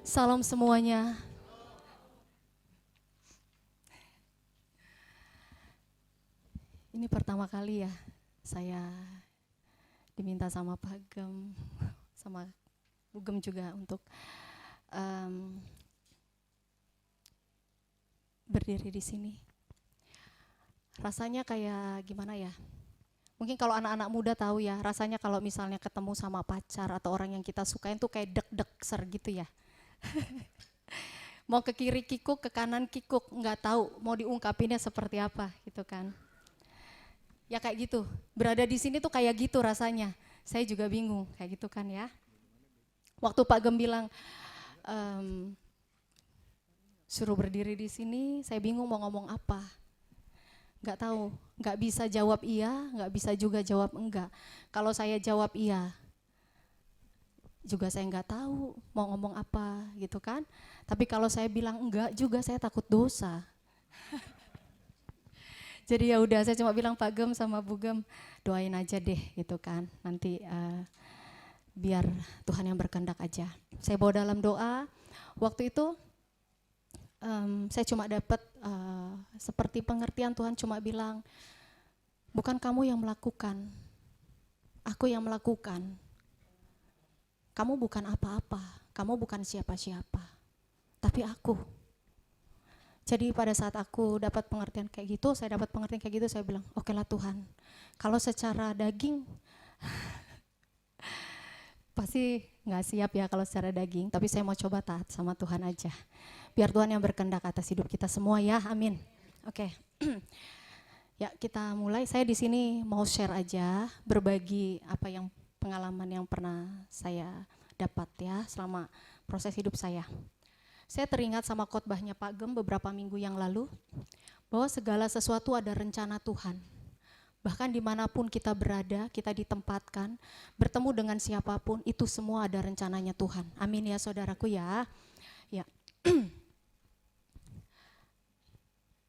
Salam semuanya. Ini pertama kali ya saya diminta sama Pak Gem, sama Bu Gem juga untuk berdiri di sini. Rasanya kayak gimana ya? Mungkin kalau anak-anak muda tahu ya, rasanya kalau misalnya ketemu sama pacar atau orang yang kita sukain tuh kayak deg-deg ser gitu ya. Mau ke kiri kikuk, ke kanan kikuk, nggak tahu mau diungkapinnya seperti apa gitu kan. Ya kayak gitu, berada di sini tuh kayak gitu rasanya. Saya juga bingung kayak gitu kan ya. Waktu Pak Gem bilang suruh berdiri di sini, saya bingung mau ngomong apa. Nggak tahu, nggak bisa jawab iya, nggak bisa juga jawab enggak. Kalau saya jawab iya, juga saya nggak tahu mau ngomong apa gitu kan. Tapi kalau saya bilang enggak juga saya takut dosa. Jadi ya udah saya cuma bilang Pak Gem sama Bu Gem doain aja deh gitu kan. Nanti biar Tuhan yang berkehendak aja. Saya bawa dalam doa. Waktu itu saya cuma dapat seperti pengertian Tuhan cuma bilang, bukan kamu yang melakukan, aku yang melakukan. Kamu bukan apa-apa, kamu bukan siapa-siapa, tapi aku. Jadi pada saat aku dapat pengertian kayak gitu, saya dapat pengertian kayak gitu, saya bilang, oke lah Tuhan, kalau secara daging, pasti nggak siap ya kalau secara daging, tapi saya mau coba taat sama Tuhan aja. Biar Tuhan yang berkehendak atas hidup kita semua ya, amin. Oke. Ya kita mulai. Saya di sini mau share aja, berbagi apa yang pengalaman yang pernah saya dapat ya selama proses hidup saya. Saya teringat sama khotbahnya Pak Gem beberapa minggu yang lalu, bahwa segala sesuatu ada rencana Tuhan. Bahkan dimanapun kita berada, kita ditempatkan, bertemu dengan siapapun, itu semua ada rencananya Tuhan. Amin ya saudaraku ya. Ya.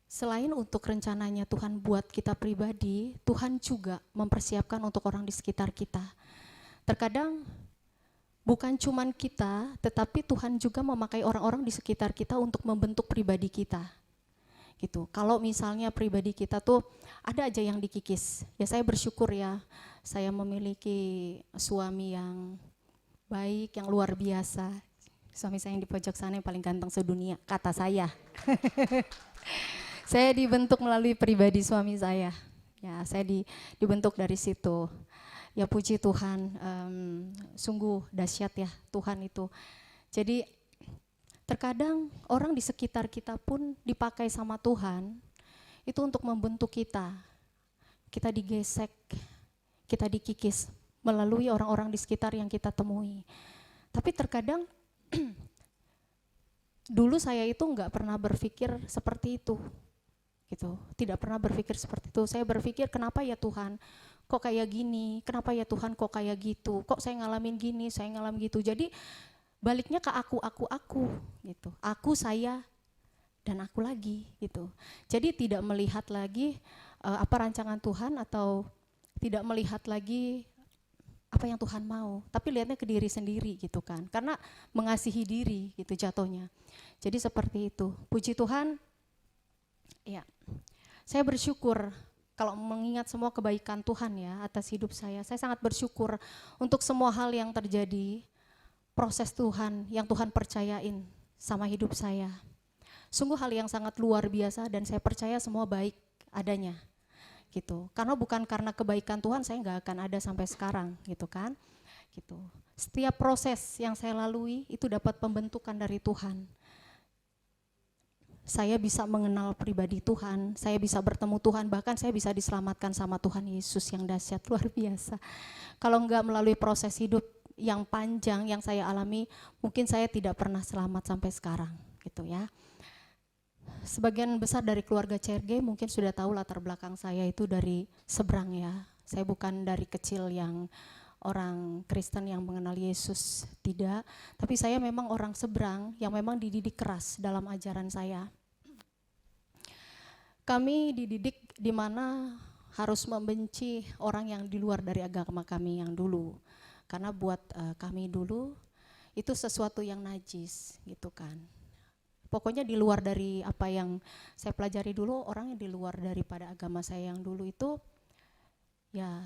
Selain untuk rencananya Tuhan buat kita pribadi, Tuhan juga mempersiapkan untuk orang di sekitar kita. Terkadang bukan cuman kita, tetapi Tuhan juga memakai orang-orang di sekitar kita untuk membentuk pribadi kita. Gitu. Kalau misalnya pribadi kita tuh ada aja yang dikikis. Ya saya bersyukur ya, saya memiliki suami yang baik, yang luar biasa. Suami saya yang di pojok sana yang paling ganteng sedunia, kata saya. Saya dibentuk melalui pribadi suami saya. Ya, saya dibentuk dari situ. Ya puji Tuhan, sungguh dahsyat ya Tuhan itu. Jadi terkadang orang di sekitar kita pun dipakai sama Tuhan itu untuk membentuk kita. Kita digesek, kita dikikis melalui orang-orang di sekitar yang kita temui. Tapi terkadang dulu saya itu nggak pernah berpikir seperti itu. Gitu. Tidak pernah berpikir seperti itu. Saya berpikir kenapa ya Tuhan kok kayak gini, kenapa ya Tuhan kok kayak gitu, kok saya ngalamin gini, saya ngalamin gitu. Jadi baliknya ke aku gitu. Aku, saya, dan aku lagi gitu. Jadi tidak melihat lagi apa rancangan Tuhan atau tidak melihat lagi apa yang Tuhan mau, tapi lihatnya ke diri sendiri gitu kan. Karena mengasihi diri gitu jatuhnya. Jadi seperti itu. Puji Tuhan. Ya. Saya bersyukur kalau mengingat semua kebaikan Tuhan ya atas hidup saya sangat bersyukur untuk semua hal yang terjadi, proses Tuhan yang Tuhan percayain sama hidup saya. Sungguh hal yang sangat luar biasa dan saya percaya semua baik adanya gitu. Karena bukan karena kebaikan Tuhan saya nggak akan ada sampai sekarang gitu kan. Gitu. Setiap proses yang saya lalui itu dapat pembentukan dari Tuhan. Saya bisa mengenal pribadi Tuhan, saya bisa bertemu Tuhan, bahkan saya bisa diselamatkan sama Tuhan Yesus yang dahsyat luar biasa. Kalau enggak melalui proses hidup yang panjang yang saya alami, mungkin saya tidak pernah selamat sampai sekarang gitu ya. Sebagian besar dari keluarga CRG mungkin sudah tahu latar belakang saya itu dari seberang ya. Saya bukan dari kecil yang orang Kristen yang mengenal Yesus, tidak. Tapi saya memang orang seberang yang memang dididik keras dalam ajaran saya. Kami dididik di mana harus membenci orang yang di luar dari agama kami yang dulu. Karena buat kami dulu itu sesuatu yang najis gitu kan. Pokoknya di luar dari apa yang saya pelajari dulu, orang yang di luar daripada agama saya yang dulu itu ya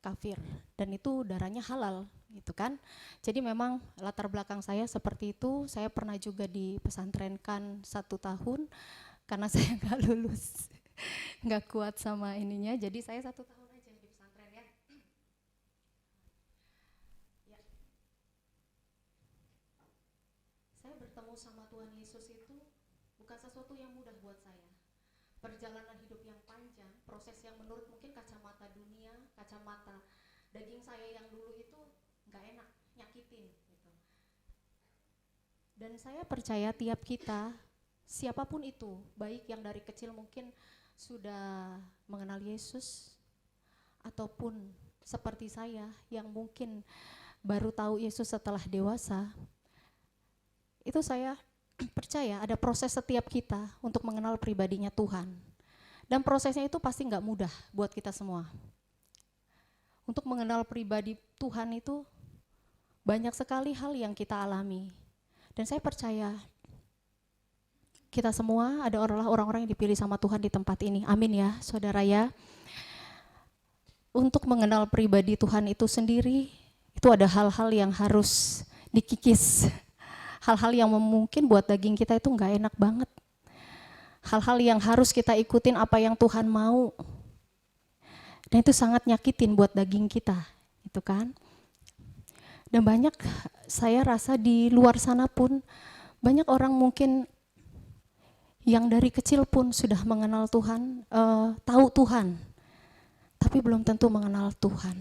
kafir, dan itu darahnya halal gitu kan. Jadi memang latar belakang saya seperti itu. Saya pernah juga dipesantrenkan 1 tahun karena saya nggak lulus, nggak kuat sama ininya, jadi saya 1 tahun aja di pesantren ya. Saya bertemu sama Tuhan Yesus itu bukan sesuatu yang mudah buat saya. Perjalanan hidup yang panjang, proses yang menurut mungkin kacamata dunia, kacamata daging saya yang dulu itu nggak enak, nyakitin gitu. Dan saya percaya tiap kita, siapapun itu, baik yang dari kecil mungkin sudah mengenal Yesus, ataupun seperti saya yang mungkin baru tahu Yesus setelah dewasa, itu saya percaya ada proses setiap kita untuk mengenal pribadinya Tuhan. Dan prosesnya itu pasti nggak mudah buat kita semua. Untuk mengenal pribadi Tuhan itu banyak sekali hal yang kita alami. Dan saya percaya kita semua ada orang-orang yang dipilih sama Tuhan di tempat ini. Amin ya, saudara ya. Untuk mengenal pribadi Tuhan itu sendiri, itu ada hal-hal yang harus dikikis. Hal-hal yang mungkin buat daging kita itu nggak enak banget. Hal-hal yang harus kita ikutin apa yang Tuhan mau. Dan itu sangat nyakitin buat daging kita, gitu kan. Dan banyak, saya rasa di luar sana pun, banyak orang mungkin yang dari kecil pun sudah mengenal Tuhan, tahu Tuhan, tapi belum tentu mengenal Tuhan.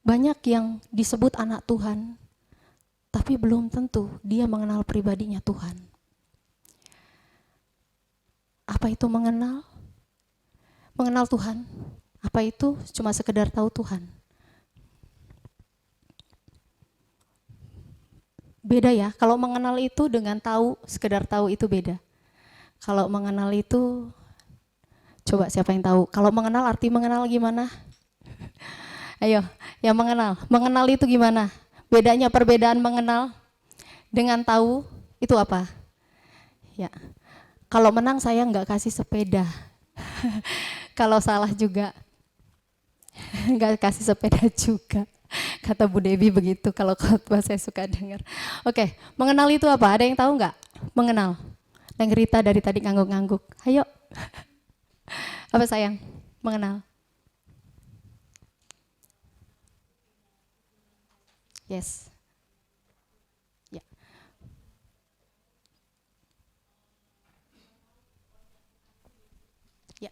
Banyak yang disebut anak Tuhan, tapi belum tentu dia mengenal pribadinya Tuhan. Apa itu mengenal? Mengenal Tuhan, apa itu cuma sekedar tahu Tuhan? Beda ya, kalau mengenal itu dengan tahu, sekedar tahu itu beda. Kalau mengenal itu, coba siapa yang tahu? Kalau mengenal, arti mengenal gimana? Ayo, yang mengenal. Mengenal itu gimana? Bedanya, perbedaan mengenal dengan tahu itu apa? Ya, kalau menang saya nggak kasih sepeda. Kalau salah juga nggak kasih sepeda juga. Kata Bu Devi begitu, kalau khotbah saya suka dengar. Oke, mengenal itu apa? Ada yang tahu nggak? Mengenal. Neng Rita dari tadi ngangguk-ngangguk. Ayo. Apa sayang? Mengenal. Yes. Ya. Ya.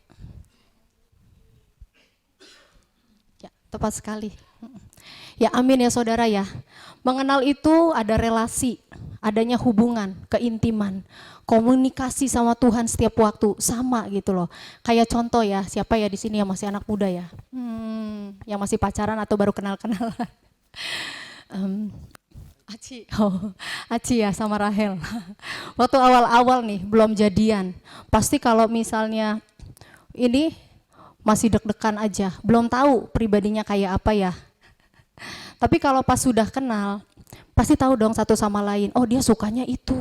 Ya, tepat sekali. Ya amin ya saudara ya. Mengenal itu ada relasi, adanya hubungan, keintiman, komunikasi sama Tuhan setiap waktu sama gitu loh. Kayak contoh ya, siapa ya di sini yang masih anak muda ya? Yang masih pacaran atau baru kenal-kenalan? Aci ya sama Rahel. Waktu awal-awal nih belum jadian, pasti kalau misalnya ini masih deg-degan aja, belum tahu pribadinya kayak apa ya. Tapi kalau pas sudah kenal, pasti tahu dong satu sama lain. Oh dia sukanya itu,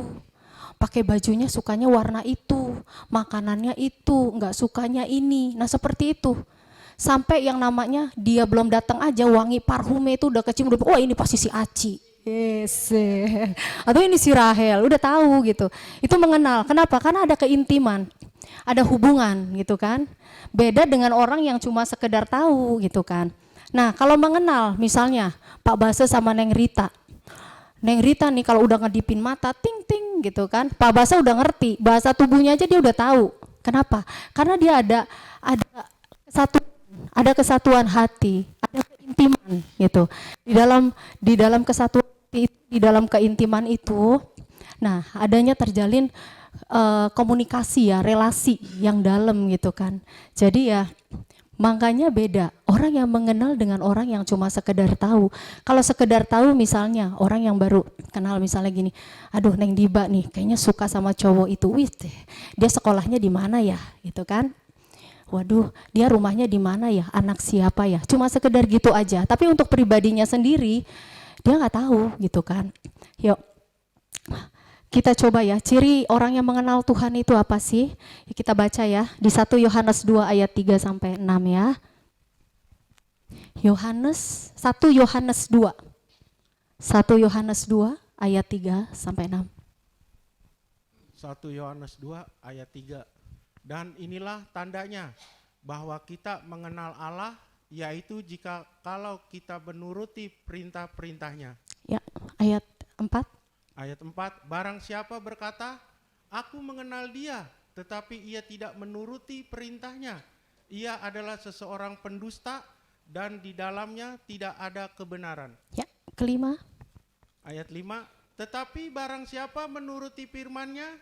pakai bajunya sukanya warna itu, makanannya itu, nggak sukanya ini. Nah seperti itu. Sampai yang namanya dia belum datang aja wangi parfumnya itu udah kecium, oh ini pasti si Aci. Yes. Atau ini si Rahel, udah tahu gitu. Itu mengenal. Kenapa? Karena ada keintiman, ada hubungan gitu kan. Beda dengan orang yang cuma sekedar tahu gitu kan. Nah kalau mengenal misalnya Pak Basa sama Neng Rita. Neng Rita nih kalau udah ngedipin mata ting ting gitu kan. Pak Basa udah ngerti, bahasa tubuhnya aja dia udah tahu. Kenapa? Karena dia ada kesatuan hati, ada keintiman gitu. Di dalam kesatuan hati, di dalam keintiman itu, nah adanya terjalin komunikasi ya, relasi yang dalam gitu kan. Jadi ya makanya beda orang yang mengenal dengan orang yang cuma sekedar tahu. Kalau sekedar tahu misalnya orang yang baru kenal misalnya gini, aduh Neng Diba nih kayaknya suka sama cowok itu, wih dia sekolahnya di mana ya gitu kan. Waduh dia rumahnya di mana ya, anak siapa ya, cuma sekedar gitu aja. Tapi untuk pribadinya sendiri Dia nggak tahu gitu kan. Yuk kita coba ya, ciri orang yang mengenal Tuhan itu apa sih? Kita baca ya, di 1 Yohanes 2 ayat 3 sampai 6 ya. 1 Yohanes 2. 1 Yohanes 2 ayat 3 sampai 6. 1 Yohanes 2 ayat 3. Dan inilah tandanya bahwa kita mengenal Allah, yaitu jika kalau kita menuruti perintah-perintahnya. Ya, ayat 4. Ayat 4, barang siapa berkata, aku mengenal dia, tetapi ia tidak menuruti perintahnya, ia adalah seseorang pendusta dan di dalamnya tidak ada kebenaran. Ya, kelima. Ayat 5, tetapi barang siapa menuruti firman-Nya,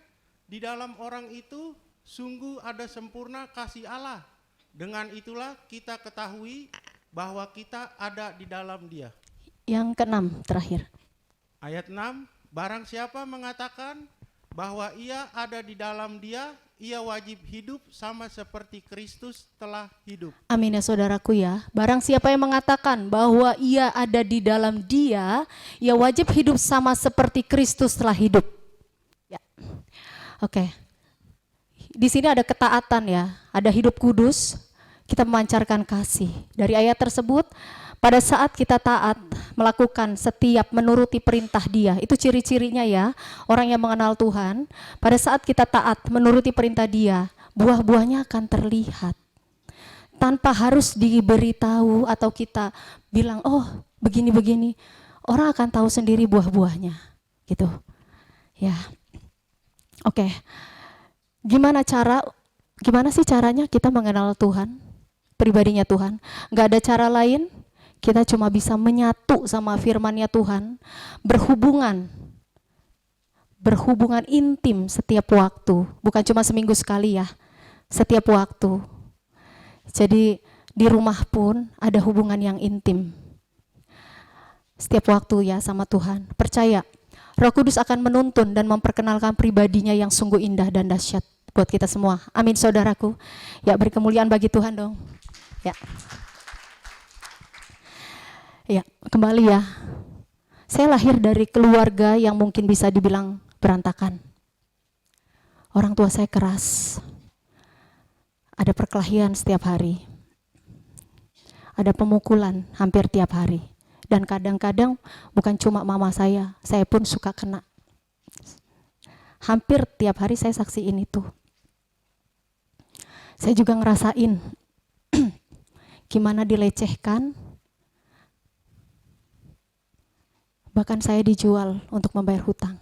di dalam orang itu sungguh ada sempurna kasih Allah. Dengan itulah kita ketahui bahwa kita ada di dalam Dia. Yang keenam terakhir. Ayat 6, barang siapa mengatakan bahwa ia ada di dalam Dia, ia wajib hidup sama seperti Kristus telah hidup. Amin ya saudaraku ya. Barang siapa yang mengatakan bahwa ia ada di dalam Dia, ia wajib hidup sama seperti Kristus telah hidup. Ya. Oke. Di sini ada ketaatan ya, ada hidup kudus, kita memancarkan kasih. Dari ayat tersebut, pada saat kita taat melakukan setiap menuruti perintah Dia, itu ciri-cirinya ya, orang yang mengenal Tuhan. Pada saat kita taat menuruti perintah Dia, buah-buahnya akan terlihat. Tanpa harus diberitahu atau kita bilang, oh begini-begini, orang akan tahu sendiri buah-buahnya, gitu. Ya, oke. Gimana sih caranya kita mengenal Tuhan, pribadinya Tuhan? Gak ada cara lain. Kita cuma bisa menyatu sama firman-Nya Tuhan, berhubungan intim setiap waktu, bukan cuma seminggu sekali ya, setiap waktu. Jadi di rumah pun ada hubungan yang intim, setiap waktu ya sama Tuhan. Percaya, Roh Kudus akan menuntun dan memperkenalkan pribadinya yang sungguh indah dan dahsyat buat kita semua. Amin saudaraku. Ya, beri kemuliaan bagi Tuhan dong. Ya. Ya, kembali ya. Saya lahir dari keluarga yang mungkin bisa dibilang berantakan. Orang tua saya keras. Ada perkelahian setiap hari. Ada pemukulan hampir tiap hari. Dan kadang-kadang bukan cuma mama saya pun suka kena. Hampir tiap hari saya saksiin itu. Saya juga ngerasain gimana dilecehkan. Bahkan saya dijual untuk membayar hutang.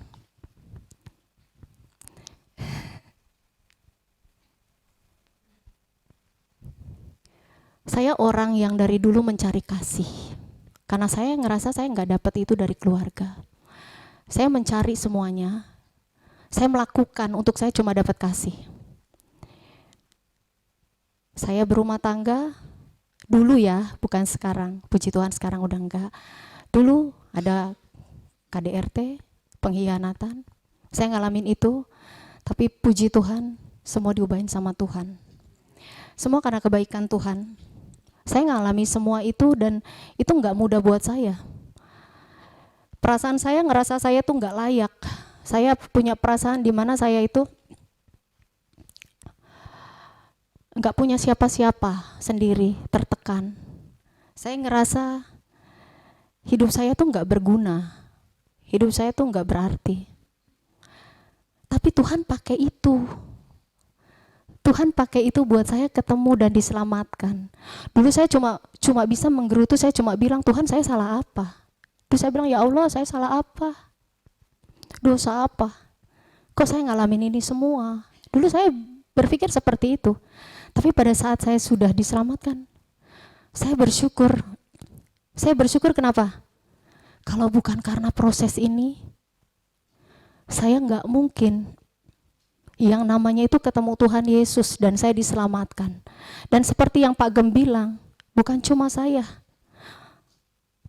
Saya orang yang dari dulu mencari kasih. Karena saya ngerasa saya nggak dapat itu dari keluarga. Saya mencari semuanya. Saya melakukan untuk saya cuma dapat kasih. Saya berumah tangga dulu ya, bukan sekarang. Puji Tuhan sekarang udah enggak. Dulu ada KDRT, pengkhianatan. Saya ngalamin itu, tapi puji Tuhan, semua diubahin sama Tuhan. Semua karena kebaikan Tuhan. Saya ngalami semua itu dan itu nggak mudah buat saya. Perasaan saya ngerasa saya tuh nggak layak. Saya punya perasaan di mana saya itu nggak punya siapa-siapa sendiri, tertekan. Saya ngerasa hidup saya tuh nggak berguna. Hidup saya tuh nggak berarti. Tapi Tuhan pakai itu. Tuhan pakai itu buat saya ketemu dan diselamatkan. Dulu saya cuma bisa menggerutu, saya cuma bilang, Tuhan saya salah apa? Terus saya bilang, ya Allah saya salah apa? Dosa apa? Kok saya ngalamin ini semua? Dulu saya berpikir seperti itu. Tapi pada saat saya sudah diselamatkan, saya bersyukur. Saya bersyukur kenapa? Kalau bukan karena proses ini, saya nggak mungkin yang namanya itu ketemu Tuhan Yesus dan saya diselamatkan. Dan seperti yang Pak Gem bilang, bukan cuma saya,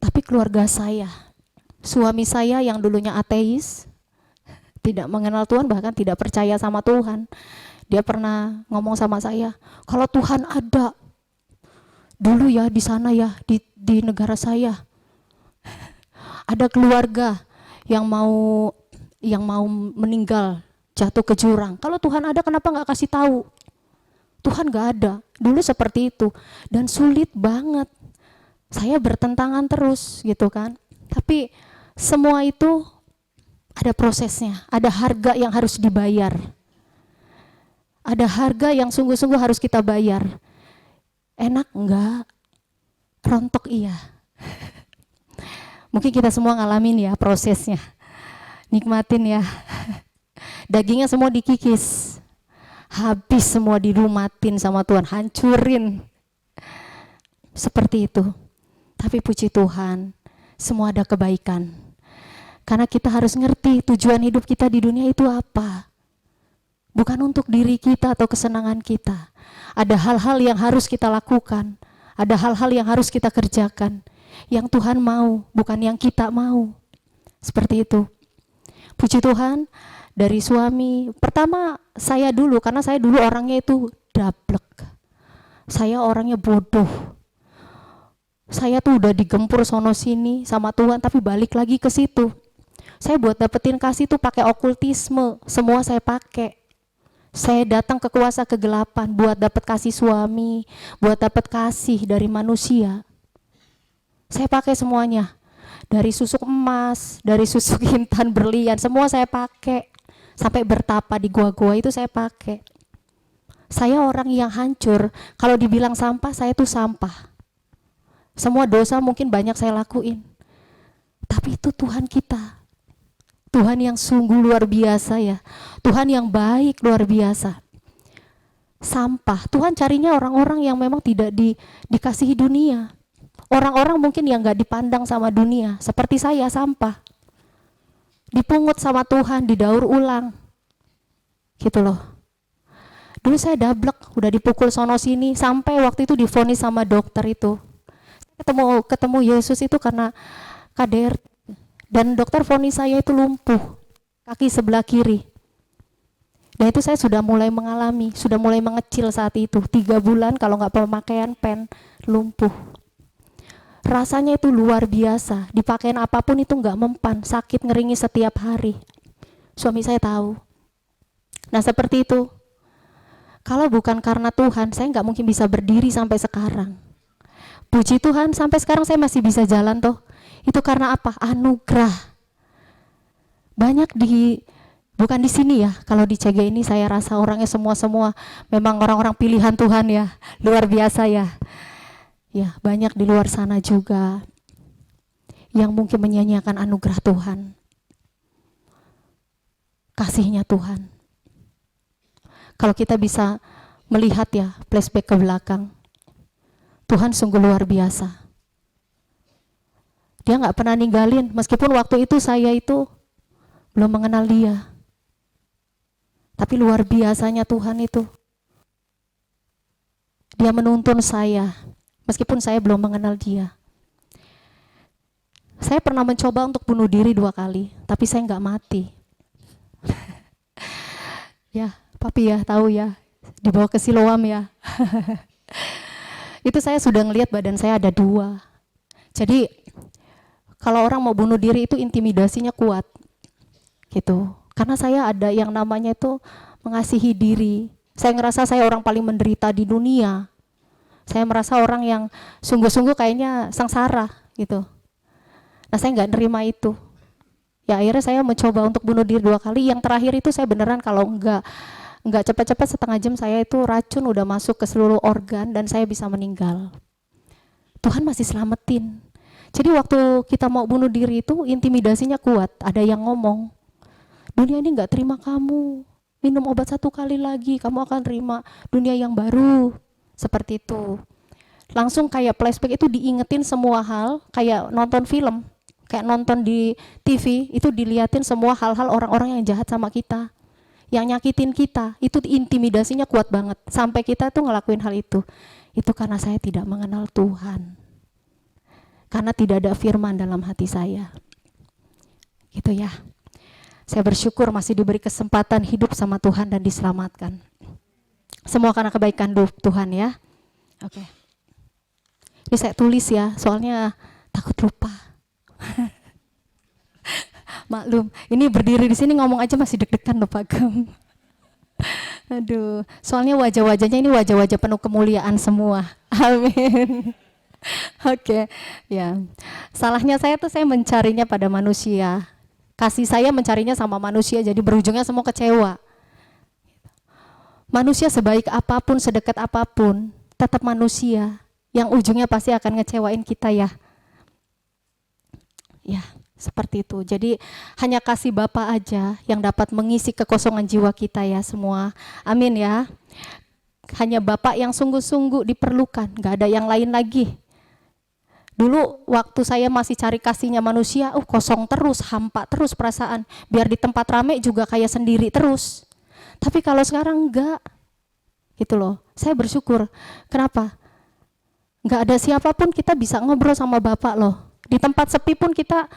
tapi keluarga saya. Suami saya yang dulunya ateis, tidak mengenal Tuhan, bahkan tidak percaya sama Tuhan. Dia pernah ngomong sama saya, kalau Tuhan ada dulu ya di sana ya, di negara saya, Ada keluarga yang mau meninggal, jatuh ke jurang. Kalau Tuhan ada, kenapa nggak kasih tahu? Tuhan nggak ada. Dulu seperti itu dan sulit banget. Saya bertentangan terus gitu kan. Tapi semua itu ada prosesnya, ada harga yang harus dibayar. Ada harga yang sungguh-sungguh harus kita bayar. Enak enggak? Rontok iya. Mungkin kita semua ngalamin ya prosesnya. Nikmatin ya. Dagingnya semua dikikis. Habis semua dirumatin sama Tuhan, hancurin. Seperti itu. Tapi puji Tuhan, semua ada kebaikan. Karena kita harus ngerti tujuan hidup kita di dunia itu apa. Bukan untuk diri kita atau kesenangan kita. Ada hal-hal yang harus kita lakukan. Ada hal-hal yang harus kita kerjakan. Yang Tuhan mau, bukan yang kita mau. Seperti itu. Puji Tuhan, dari suami. Pertama saya dulu, karena saya dulu orangnya itu dablek. Saya orangnya bodoh. Saya tuh udah digempur sono sini sama Tuhan, tapi balik lagi ke situ. Saya buat dapetin kasih tuh pakai okultisme, semua saya pakai. Saya datang ke kuasa kegelapan buat dapat kasih suami, buat dapat kasih dari manusia. Saya pakai semuanya. Dari susuk emas, dari susuk intan berlian, semua saya pakai. Sampai bertapa di gua-gua itu saya pakai. Saya orang yang hancur, kalau dibilang sampah, saya tuh sampah. Semua dosa mungkin banyak saya lakuin. Tapi itu Tuhan kita. Tuhan yang sungguh luar biasa ya. Tuhan yang baik luar biasa. Sampah, Tuhan carinya orang-orang yang memang tidak dikasihi dunia. Orang-orang mungkin yang gak dipandang sama dunia. Seperti saya, sampah. Dipungut sama Tuhan, didaur ulang. Gitu loh. Dulu saya dablek, udah dipukul sono sini. Sampai waktu itu divonis sama dokter itu. Ketemu Yesus itu karena KDR. Dan dokter vonis saya itu lumpuh, kaki sebelah kiri. Dan itu saya sudah mulai mengalami, sudah mulai mengecil saat itu. 3 bulan kalau nggak pemakaian pen, lumpuh. Rasanya itu luar biasa, dipakaian apapun itu nggak mempan, sakit ngeringis setiap hari. Suami saya tahu. Nah seperti itu. Kalau bukan karena Tuhan, saya nggak mungkin bisa berdiri sampai sekarang. Puji Tuhan, sampai sekarang saya masih bisa jalan toh. Itu karena apa? Anugerah. Banyak bukan di sini ya. Kalau di CG ini saya rasa orangnya semua memang orang-orang pilihan Tuhan ya. Luar biasa ya. Ya, banyak di luar sana juga yang mungkin menyanyiakan anugerah Tuhan. Kasihnya Tuhan. Kalau kita bisa melihat ya, flashback ke belakang. Tuhan sungguh luar biasa. Dia gak pernah ninggalin, meskipun waktu itu saya itu belum mengenal dia. Tapi luar biasanya Tuhan itu. Dia menuntun saya, meskipun saya belum mengenal dia. Saya pernah mencoba untuk bunuh diri 2 kali, tapi saya gak mati. Ya, Papi ya, tahu ya, dibawa ke Siloam ya. Itu saya sudah ngelihat badan saya ada 2. Jadi kalau orang mau bunuh diri itu intimidasinya kuat, gitu. Karena saya ada yang namanya itu mengasihi diri. Saya ngerasa saya orang paling menderita di dunia. Saya merasa orang yang sungguh-sungguh kayaknya sengsara, gitu. Nah saya nggak nerima itu. Ya akhirnya saya mencoba untuk bunuh diri 2 kali. Yang terakhir itu saya beneran kalau nggak cepat-cepat setengah jam saya itu racun udah masuk ke seluruh organ dan saya bisa meninggal. Tuhan masih selamatin. Jadi waktu kita mau bunuh diri itu intimidasinya kuat. Ada yang ngomong, dunia ini gak terima kamu, minum obat 1 kali lagi, kamu akan terima dunia yang baru. Seperti itu. Langsung kayak flashback itu diingetin semua hal, kayak nonton film, kayak nonton di TV, itu diliatin semua hal-hal orang-orang yang jahat sama kita, yang nyakitin kita, itu intimidasinya kuat banget. Sampai kita tuh ngelakuin hal itu. Itu karena saya tidak mengenal Tuhan. Karena tidak ada firman dalam hati saya. Gitu ya. Saya bersyukur masih diberi kesempatan hidup sama Tuhan dan diselamatkan. Semua karena kebaikan Tuhan ya. Oke. Ini saya tulis ya, soalnya takut lupa. Maklum, ini berdiri di sini ngomong aja masih deg-degan loh Pak Gem. Aduh, soalnya wajah-wajahnya ini wajah-wajah penuh kemuliaan semua. Amin. Oke, ya. Salahnya saya mencarinya pada manusia. Kasih saya mencarinya sama manusia, jadi berujungnya semua kecewa. Manusia sebaik apapun, sedekat apapun, tetap manusia. Yang ujungnya pasti akan ngecewain kita ya. Ya, seperti itu. Jadi hanya kasih Bapa aja yang dapat mengisi kekosongan jiwa kita ya semua. Amin ya. Hanya Bapa yang sungguh-sungguh diperlukan, gak ada yang lain lagi. Dulu waktu saya masih cari kasihnya manusia, kosong terus, hampa terus perasaan. Biar di tempat rame juga kayak sendiri terus. Tapi kalau sekarang enggak, gitu loh. Saya bersyukur. Kenapa? Enggak ada siapapun kita bisa ngobrol sama Bapak loh. Di tempat sepi pun kita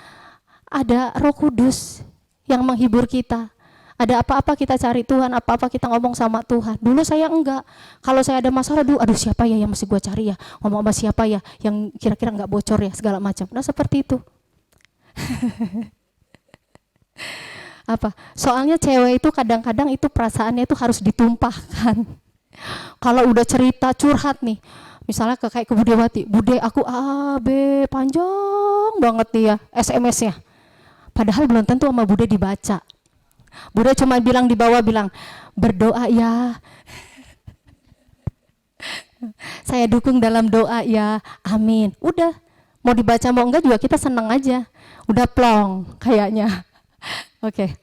ada Roh Kudus yang menghibur kita. Ada apa-apa kita cari Tuhan, apa-apa kita ngomong sama Tuhan. Dulu saya enggak. Kalau saya ada masalah, aduh siapa ya yang mesti gue cari ya? Ngomong sama siapa ya yang kira-kira enggak bocor ya, segala macam. Nah seperti itu. Apa? Soalnya cewek itu kadang-kadang itu perasaannya itu harus ditumpahkan. Kalau udah cerita curhat nih, misalnya kayak ke Budewati, Bude aku A, B, panjang banget nih ya SMS-nya. Padahal belum tentu sama Bude dibaca. Bude cuma bilang di bawah, bilang berdoa ya. Saya dukung dalam doa ya, amin. Udah, mau dibaca mau enggak juga kita seneng aja. Udah plong kayaknya. Oke.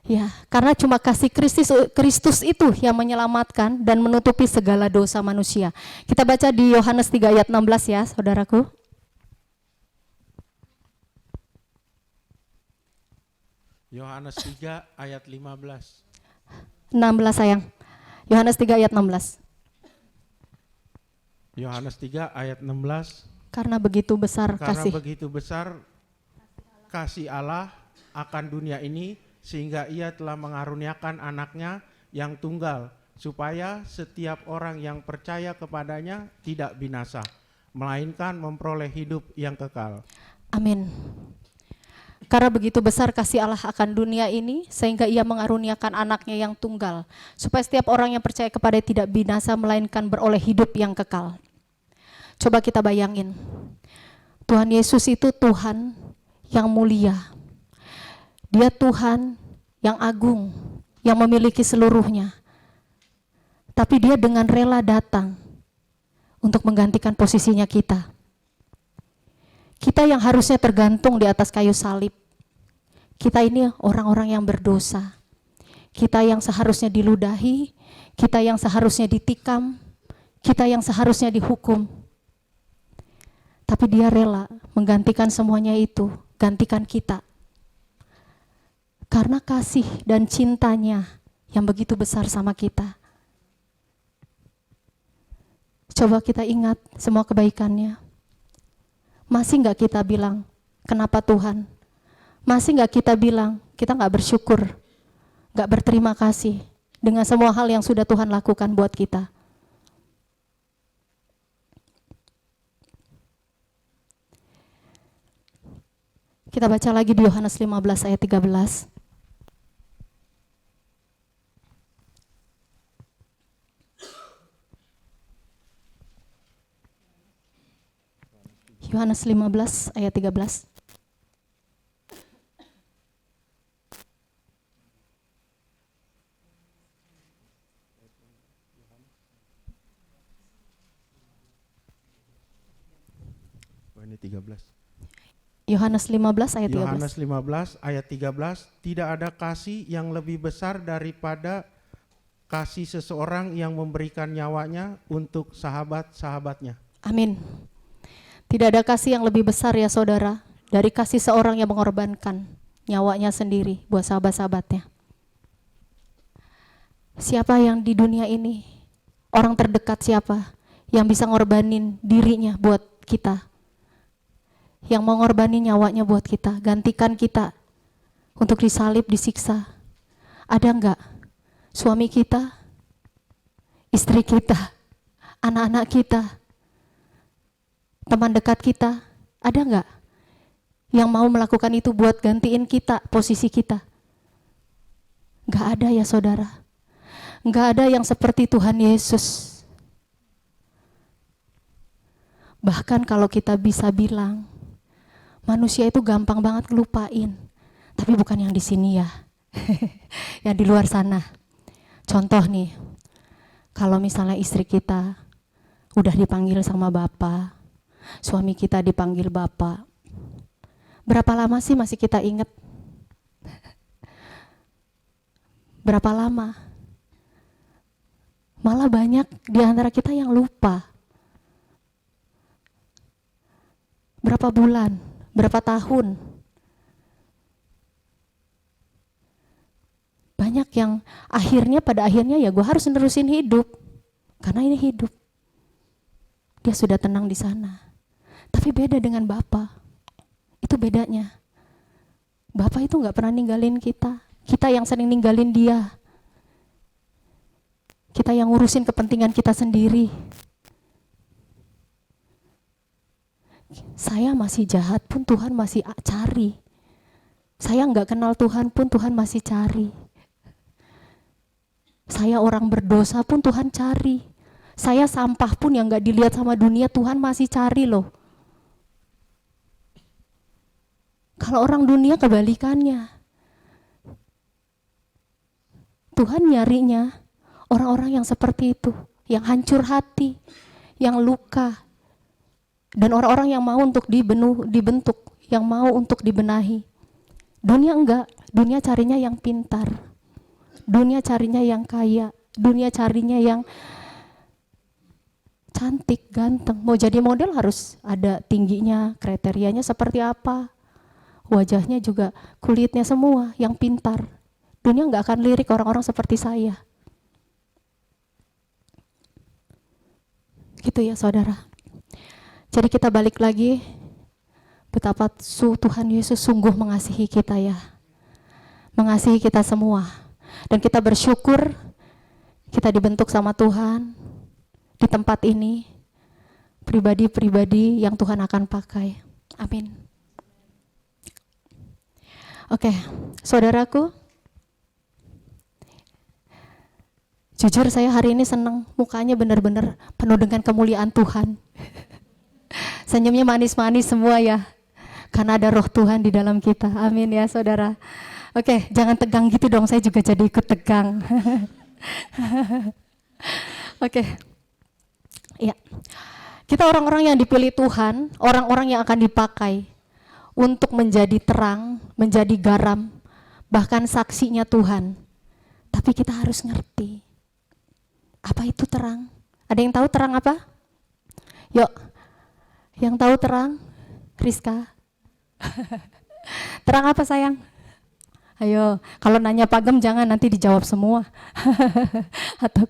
Ya, karena cuma kasih Kristus itu yang menyelamatkan dan menutupi segala dosa manusia. Kita baca di Yohanes 3 ayat 16 ya, saudaraku. Yohanes 3 ayat 15. 16 sayang. Yohanes 3 ayat 16. Yohanes 3 ayat 16. Karena begitu besar kasih Allah akan dunia ini, sehingga ia telah mengaruniakan anaknya yang tunggal, supaya setiap orang yang percaya kepadanya tidak binasa, melainkan memperoleh hidup yang kekal. Amin. Karena begitu besar kasih Allah akan dunia ini, sehingga ia mengaruniakan anaknya yang tunggal, supaya setiap orang yang percaya kepada tidak binasa, melainkan beroleh hidup yang kekal. Coba kita bayangin, Tuhan Yesus itu Tuhan yang mulia. Dia Tuhan yang agung, yang memiliki seluruhnya. Tapi dia dengan rela datang untuk menggantikan posisinya kita. Kita yang harusnya tergantung di atas kayu salib. Kita ini orang-orang yang berdosa. Kita yang seharusnya diludahi, kita yang seharusnya ditikam, kita yang seharusnya dihukum. Tapi dia rela menggantikan semuanya itu, gantikan kita. Karena kasih dan cintanya yang begitu besar sama kita. Coba kita ingat semua kebaikannya. Masih enggak kita bilang, kenapa Tuhan? Masih enggak kita bilang, kita enggak bersyukur, enggak berterima kasih dengan semua hal yang sudah Tuhan lakukan buat kita. Kita baca lagi di Yohanes 15 ayat 13. Yohanes 15 ayat 13. Ini 13. Yohanes 15 ayat 13. Yohanes 15 ayat 13, tidak ada kasih yang lebih besar daripada kasih seseorang yang memberikan nyawanya untuk sahabat-sahabatnya. Amin. Tidak ada kasih yang lebih besar ya saudara, dari kasih seorang yang mengorbankan nyawanya sendiri buat sahabat-sahabatnya. Siapa yang di dunia ini, orang terdekat siapa yang bisa ngorbanin dirinya buat kita? Yang mau ngorbanin nyawanya buat kita, gantikan kita untuk disalib, disiksa. Ada enggak? Suami kita, istri kita, anak-anak kita, teman dekat kita, ada enggak yang mau melakukan itu buat gantiin kita, posisi kita. Gak ada ya saudara. Gak ada yang seperti Tuhan Yesus. Bahkan kalau kita bisa bilang, manusia itu gampang banget ngelupain. Tapi bukan yang di sini ya. Yang di luar sana. Contoh nih, kalau misalnya istri kita udah dipanggil sama bapak, suami kita dipanggil bapak, berapa lama sih masih kita ingat? Berapa lama? Malah banyak di antara kita yang lupa. Berapa bulan? Berapa tahun? Banyak yang pada akhirnya ya gue harus nerusin hidup. Karena ini hidup. Dia sudah tenang di sana. Tapi beda dengan Bapa. Itu bedanya. Bapa itu gak pernah ninggalin kita. Kita yang sering ninggalin dia. Kita yang ngurusin kepentingan kita sendiri. Saya masih jahat pun Tuhan masih cari. Saya gak kenal Tuhan pun Tuhan masih cari. Saya orang berdosa pun Tuhan cari. Saya sampah pun yang gak dilihat sama dunia Tuhan masih cari loh. Kalau orang dunia kebalikannya. Tuhan nyarinya orang-orang yang seperti itu, yang hancur hati, yang luka, dan orang-orang yang mau untuk dibentuk, yang mau untuk dibenahi. Dunia enggak, dunia carinya yang pintar, dunia carinya yang kaya, dunia carinya yang cantik, ganteng. Mau jadi model harus ada tingginya, kriterianya seperti apa, wajahnya juga, kulitnya semua yang pintar. Dunia nggak akan lirik orang-orang seperti saya. Gitu ya saudara. Jadi kita balik lagi, betapa Tuhan Yesus sungguh mengasihi kita ya. Mengasihi kita semua. Dan kita bersyukur kita dibentuk sama Tuhan di tempat ini, pribadi-pribadi yang Tuhan akan pakai. Amin. Oke, saudaraku, jujur saya hari ini senang, mukanya benar-benar penuh dengan kemuliaan Tuhan. Senyumnya manis-manis semua ya, karena ada roh Tuhan di dalam kita. Amin ya saudara. Oke, jangan tegang gitu dong, saya juga jadi ikut tegang. Oke, ya. Kita orang-orang yang dipilih Tuhan, orang-orang yang akan dipakai untuk menjadi terang, menjadi garam, bahkan saksinya Tuhan. Tapi kita harus ngerti, apa itu terang? Ada yang tahu terang apa? Yuk, yang tahu terang? Rizka. Terang apa sayang? Ayo, kalau nanya Pak Gem jangan nanti dijawab semua. Atau,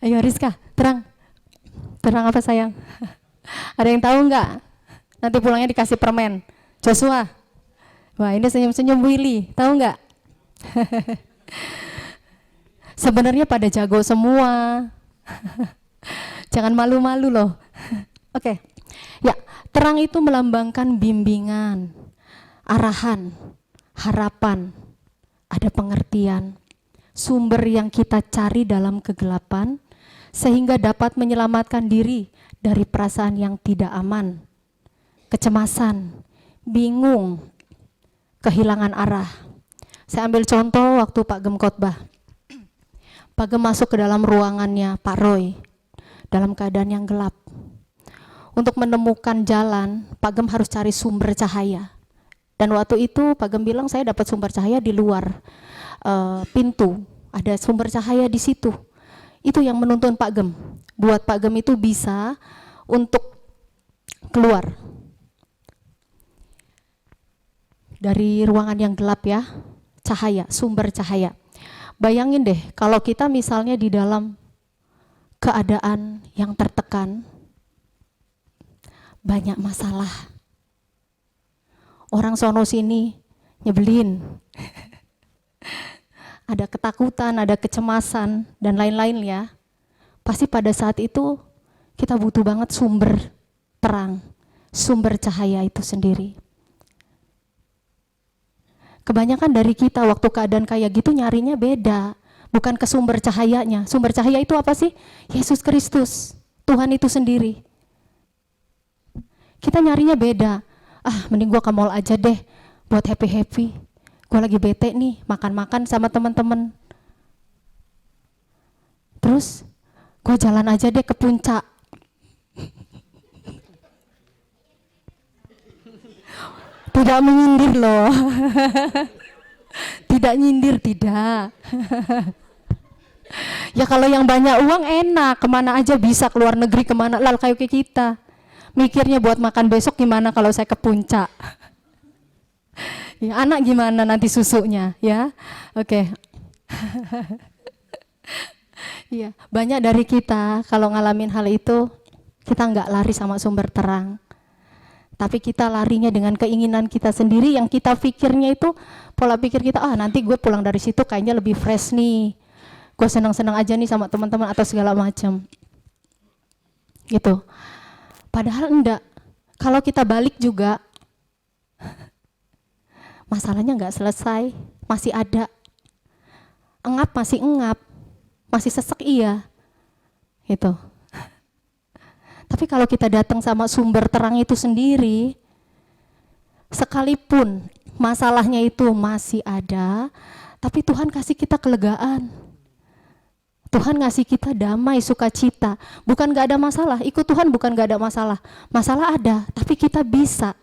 ayo Rizka, terang. Terang apa sayang? Ada yang tahu nggak? Nanti pulangnya dikasih permen. Joshua. Wah ini senyum-senyum Willy, tahu nggak? Sebenarnya pada jago semua. Jangan malu-malu loh. Oke. Ya, terang itu melambangkan bimbingan, arahan, harapan, ada pengertian, sumber yang kita cari dalam kegelapan sehingga dapat menyelamatkan diri dari perasaan yang tidak aman, kecemasan, bingung, kehilangan arah. Saya ambil contoh waktu Pak Gem khotbah. Pak Gem masuk ke dalam ruangannya Pak Roy dalam keadaan yang gelap. Untuk menemukan jalan, Pak Gem harus cari sumber cahaya. Dan waktu itu Pak Gem bilang saya dapat sumber cahaya di luar pintu. Ada sumber cahaya di situ. Itu yang menuntun Pak Gem. Buat Pak Gem itu bisa untuk keluar dari ruangan yang gelap ya. Cahaya, sumber cahaya. Bayangin deh kalau kita misalnya di dalam keadaan yang tertekan, banyak masalah. Orang sono sini nyebelin. Ada ketakutan, ada kecemasan, dan lain-lain ya. Pasti pada saat itu kita butuh banget sumber terang, sumber cahaya itu sendiri. Kebanyakan dari kita waktu keadaan kayak gitu nyarinya beda, bukan ke sumber cahayanya. Sumber cahaya itu apa sih? Yesus Kristus, Tuhan itu sendiri. Kita nyarinya beda. Mending gua ke mall aja deh buat happy-happy. Gua lagi bete nih, makan-makan sama teman-teman. Terus gua jalan aja deh ke puncak. Tidak menyindir loh. Tidak nyindir, tidak. Ya kalau yang banyak uang enak, kemana aja bisa, keluar negeri kemana, lal kayak kita. Mikirnya buat makan besok gimana kalau saya ke puncak. Ya, anak gimana nanti susunya, ya. Oke. Iya, banyak dari kita kalau ngalamin hal itu, kita nggak lari sama sumber terang. Tapi kita larinya dengan keinginan kita sendiri yang kita pikirnya itu, pola pikir kita, nanti gue pulang dari situ kayaknya lebih fresh nih. Gue senang-senang aja nih sama teman-teman atau segala macam. Gitu. Padahal enggak. Kalau kita balik juga, masalahnya enggak selesai, masih ada. Engap masih engap, masih sesek iya. Gitu. Tapi kalau kita datang sama sumber terang itu sendiri, sekalipun masalahnya itu masih ada, tapi Tuhan kasih kita kelegaan. Tuhan ngasih kita damai, sukacita. Bukan gak ada masalah, ikut Tuhan bukan gak ada masalah. Masalah ada, tapi kita bisa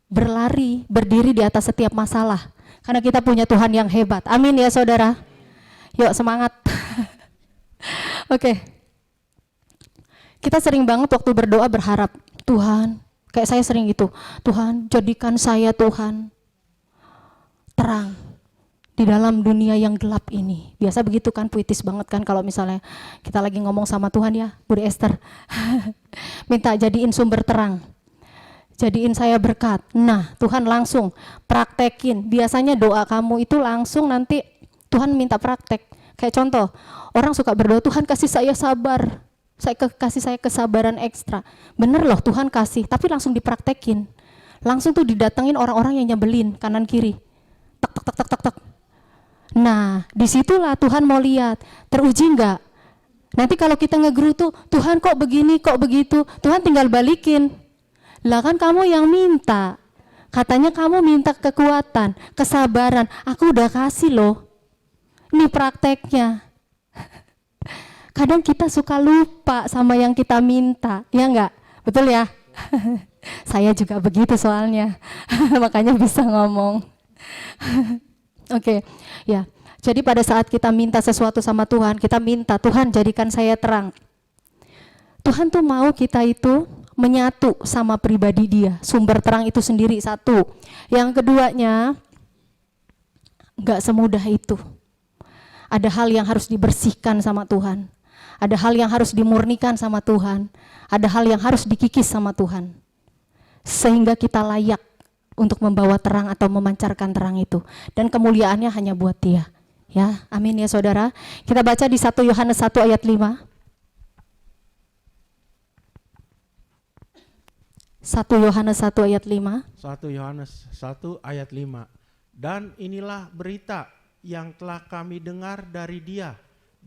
berlari, berdiri di atas setiap masalah. Karena kita punya Tuhan yang hebat. Amin ya saudara. Yuk semangat. Oke. Kita sering banget waktu berdoa berharap, Tuhan, kayak saya sering gitu, Tuhan jadikan saya Tuhan terang di dalam dunia yang gelap ini. Biasa begitu kan, puitis banget kan kalau misalnya kita lagi ngomong sama Tuhan ya, Budi Esther. Minta jadiin sumber terang, jadiin saya berkat. Nah Tuhan langsung praktekin. Biasanya doa kamu itu langsung nanti Tuhan minta praktek. Kayak contoh, orang suka berdoa, Tuhan kasih saya sabar. Kasih saya kesabaran ekstra. Bener loh Tuhan kasih, tapi langsung dipraktekin. Langsung tuh didatengin orang-orang yang nyebelin kanan kiri. Tak tak tak tak tak tak. Nah, disitulah Tuhan mau lihat, teruji enggak? Nanti kalau kita ngegerutu, Tuhan kok begini, kok begitu, Tuhan tinggal balikin. Lah kan kamu yang minta. Katanya kamu minta kekuatan, kesabaran. Aku udah kasih loh. Ini prakteknya. Kadang kita suka lupa sama yang kita minta, ya enggak? Betul ya? Saya juga begitu soalnya, makanya bisa ngomong. Oke, ya. Jadi pada saat kita minta sesuatu sama Tuhan, kita minta, Tuhan jadikan saya terang. Tuhan tuh mau kita itu menyatu sama pribadi Dia, sumber terang itu sendiri satu. Yang keduanya, enggak semudah itu. Ada hal yang harus dibersihkan sama Tuhan. Ada hal yang harus dimurnikan sama Tuhan. Ada hal yang harus dikikis sama Tuhan. Sehingga kita layak untuk membawa terang atau memancarkan terang itu. Dan kemuliaannya hanya buat Dia. Ya, amin ya saudara. Kita baca di 1 Yohanes 1 ayat 5. 1 Yohanes 1 ayat 5. 1 Yohanes 1 ayat 5. Dan inilah berita yang telah kami dengar dari Dia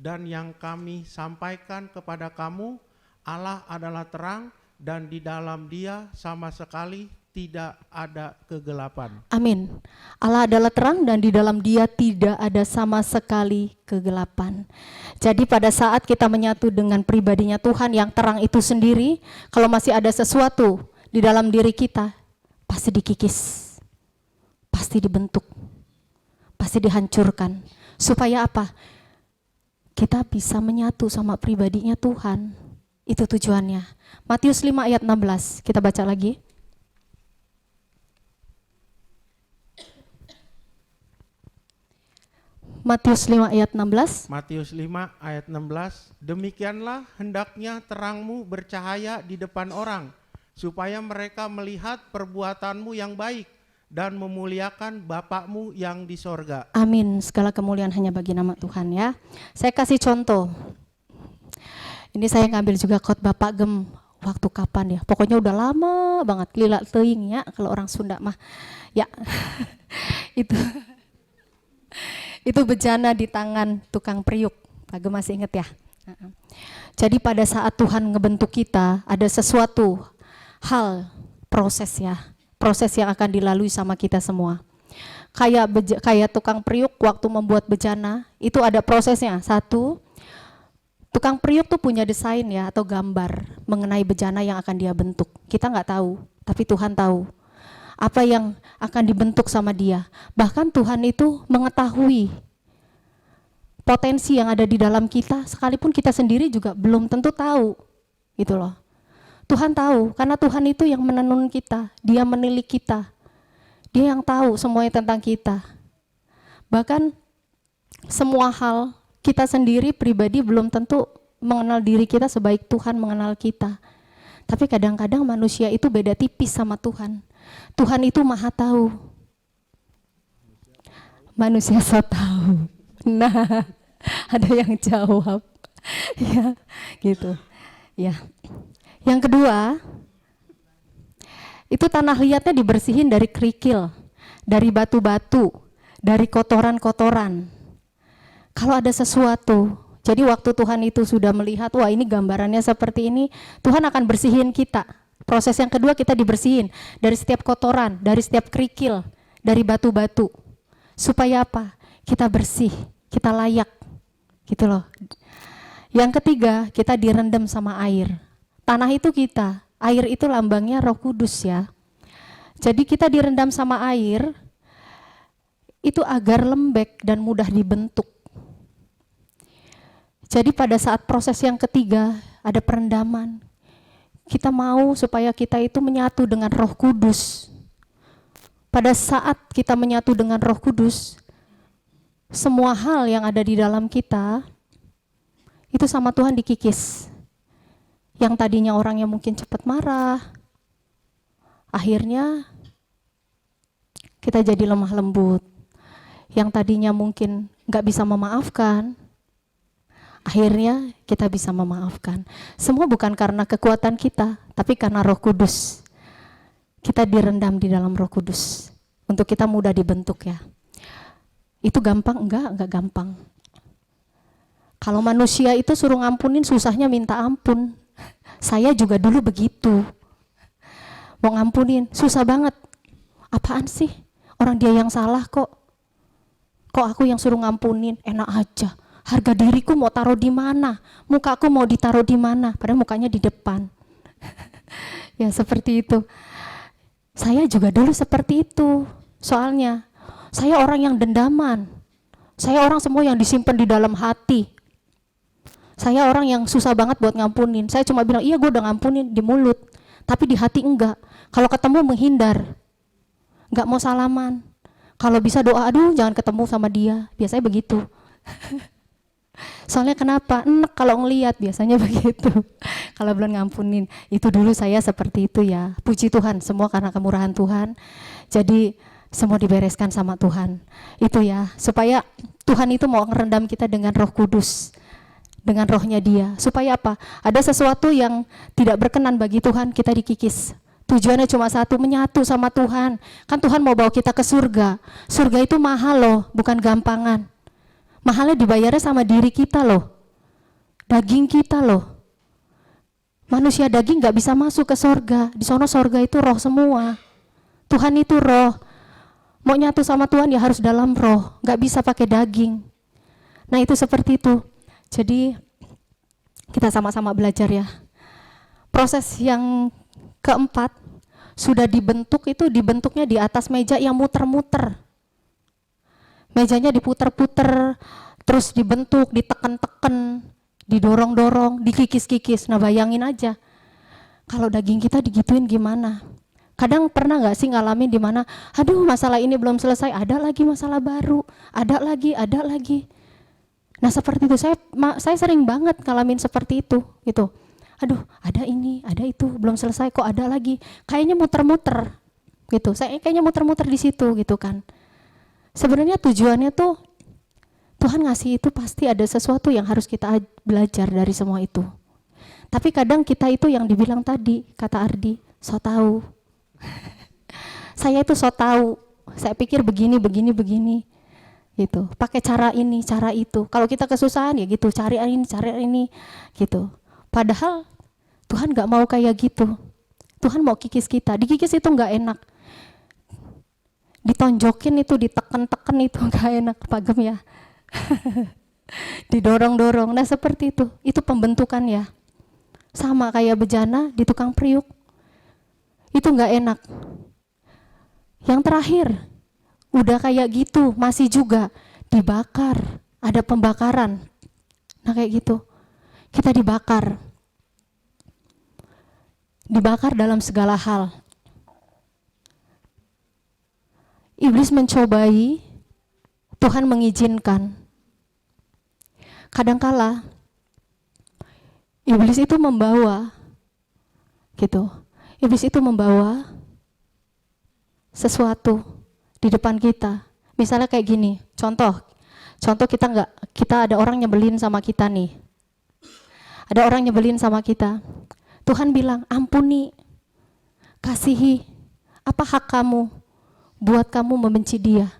dan yang kami sampaikan kepada kamu, Allah adalah terang dan di dalam Dia sama sekali tidak ada kegelapan. Amin. Allah adalah terang dan di dalam Dia tidak ada sama sekali kegelapan. Jadi pada saat kita menyatu dengan pribadinya Tuhan yang terang itu sendiri, kalau masih ada sesuatu di dalam diri kita, pasti dikikis, pasti dibentuk, pasti dihancurkan. Supaya apa? Kita bisa menyatu sama pribadinya Tuhan. Itu tujuannya. Matius 5 ayat 16, kita baca lagi. Matius 5 ayat 16. Matius 5 ayat 16, demikianlah hendaknya terangmu bercahaya di depan orang, supaya mereka melihat perbuatanmu yang baik dan memuliakan Bapakmu yang di sorga. Amin, segala kemuliaan hanya bagi nama Tuhan ya. Saya kasih contoh. Ini saya ngambil juga khotbah Pak Gem waktu kapan ya, pokoknya udah lama banget, lila teuing ya kalau orang Sunda mah ya. itu itu bejana di tangan tukang periuk. Pak Ge masih inget ya. Jadi pada saat Tuhan ngebentuk kita, ada sesuatu hal, proses ya, proses yang akan dilalui sama kita semua. Kayak tukang periuk waktu membuat bejana, itu ada prosesnya. Satu, tukang periuk tuh punya desain ya atau gambar mengenai bejana yang akan dia bentuk. Kita nggak tahu, tapi Tuhan tahu apa yang akan dibentuk sama dia. Bahkan Tuhan itu mengetahui potensi yang ada di dalam kita, sekalipun kita sendiri juga belum tentu tahu, gitu loh. Tuhan tahu, karena Tuhan itu yang menenun kita, Dia menilik kita, Dia yang tahu semuanya tentang kita. Bahkan semua hal kita sendiri pribadi belum tentu mengenal diri kita sebaik Tuhan mengenal kita. Tapi kadang-kadang manusia itu beda tipis sama Tuhan. Tuhan itu maha tahu. Manusia so tahu. Nah, ada yang jawab. Ya, gitu. Ya. Yang kedua, itu tanah liatnya dibersihin dari kerikil, dari batu-batu, dari kotoran-kotoran. Kalau ada sesuatu, jadi waktu Tuhan itu sudah melihat, wah ini gambarannya seperti ini, Tuhan akan bersihin kita. Proses yang kedua, kita dibersihin dari setiap kotoran, dari setiap kerikil, dari batu-batu. Supaya apa? Kita bersih, kita layak, gitu loh. Yang ketiga, kita direndam sama air. Tanah itu kita, air itu lambangnya Roh Kudus ya. Jadi kita direndam sama air, itu agar lembek dan mudah dibentuk. Jadi pada saat proses yang ketiga, ada perendaman. Kita mau supaya kita itu menyatu dengan Roh Kudus. Pada saat kita menyatu dengan Roh Kudus, semua hal yang ada di dalam kita, itu sama Tuhan dikikis. Yang tadinya orangnya mungkin cepat marah, akhirnya kita jadi lemah lembut. Yang tadinya mungkin gak bisa memaafkan, akhirnya kita bisa memaafkan. Semua bukan karena kekuatan kita, tapi karena Roh Kudus. Kita direndam di dalam Roh Kudus untuk kita mudah dibentuk ya. Itu gampang? Enggak gampang. Kalau manusia itu suruh ngampunin, susahnya minta ampun. Saya juga dulu begitu. Mau ngampunin, susah banget. Apaan sih? Orang dia yang salah kok. Kok aku yang suruh ngampunin? Enak aja. Harga diriku mau taruh di mana? Mukaku mau ditaruh di mana? Padahal mukanya di depan. Ya seperti itu. Saya juga dulu seperti itu. Soalnya saya orang yang dendaman. Saya orang semua yang disimpan di dalam hati. Saya orang yang susah banget buat ngampunin. Saya cuma bilang, iya gue udah ngampunin di mulut. Tapi di hati enggak. Kalau ketemu menghindar. Enggak mau salaman. Kalau bisa doa, aduh jangan ketemu sama dia. Biasanya begitu. Soalnya kenapa? Enak kalau ngelihat, biasanya begitu. Kalau belum ngampunin. Itu dulu saya seperti itu ya. Puji Tuhan, semua karena kemurahan Tuhan. Jadi semua dibereskan sama Tuhan. Itu ya, supaya Tuhan itu mau ngerendam kita dengan Roh Kudus. Dengan rohnya Dia. Supaya apa? Ada sesuatu yang tidak berkenan bagi Tuhan, kita dikikis. Tujuannya cuma satu, menyatu sama Tuhan. Kan Tuhan mau bawa kita ke surga. Surga itu mahal loh, bukan gampangan. Mahalnya dibayarnya sama diri kita loh. Daging kita loh. Manusia daging gak bisa masuk ke surga. Di sono surga itu roh semua. Tuhan itu roh. Mau nyatu sama Tuhan ya harus dalam roh. Gak bisa pakai daging. Nah itu seperti itu. Jadi kita sama-sama belajar ya. Proses yang keempat, sudah dibentuk itu dibentuknya di atas meja yang muter-muter. Mejanya diputer-puter, terus dibentuk, ditekan-tekan, didorong-dorong, dikikis-kikis. Nah bayangin aja, kalau daging kita digituin gimana? Kadang pernah gak sih ngalamin di mana, aduh masalah ini belum selesai, ada lagi masalah baru, ada lagi. Nah seperti itu, saya sering banget ngalamin seperti itu, gitu. Aduh, ada ini, ada itu, belum selesai kok ada lagi. Kayaknya muter-muter, gitu. Saya kayaknya muter-muter di situ, gitu kan. Sebenarnya tujuannya tuh Tuhan ngasih itu pasti ada sesuatu yang harus kita belajar dari semua itu. Tapi kadang kita itu yang dibilang tadi, kata Ardi, so tahu. Saya itu so tahu. Saya pikir begini, gitu. Pakai cara ini, cara itu. Kalau kita kesusahan ya gitu, cari ini, gitu. Padahal Tuhan nggak mau kayak gitu. Tuhan mau kikis kita. Dikikis itu nggak enak. Ditonjokin itu, diteken-teken itu nggak enak, pagem ya. Didorong-dorong. Nah seperti itu. Itu pembentukan ya. Sama kayak bejana di tukang periuk. Itu nggak enak. Yang terakhir, udah kayak gitu, masih juga dibakar. Ada pembakaran. Nah kayak gitu. Kita dibakar. Dibakar dalam segala hal. Iblis mencobai, Tuhan mengizinkan. Kadangkala iblis itu membawa gitu. Iblis itu membawa sesuatu di depan kita. Misalnya kayak gini, contoh kita ada orang nyebelin sama kita nih. Ada orang nyebelin sama kita. Tuhan bilang, ampuni, kasihi, apa hak kamu buat kamu membenci dia?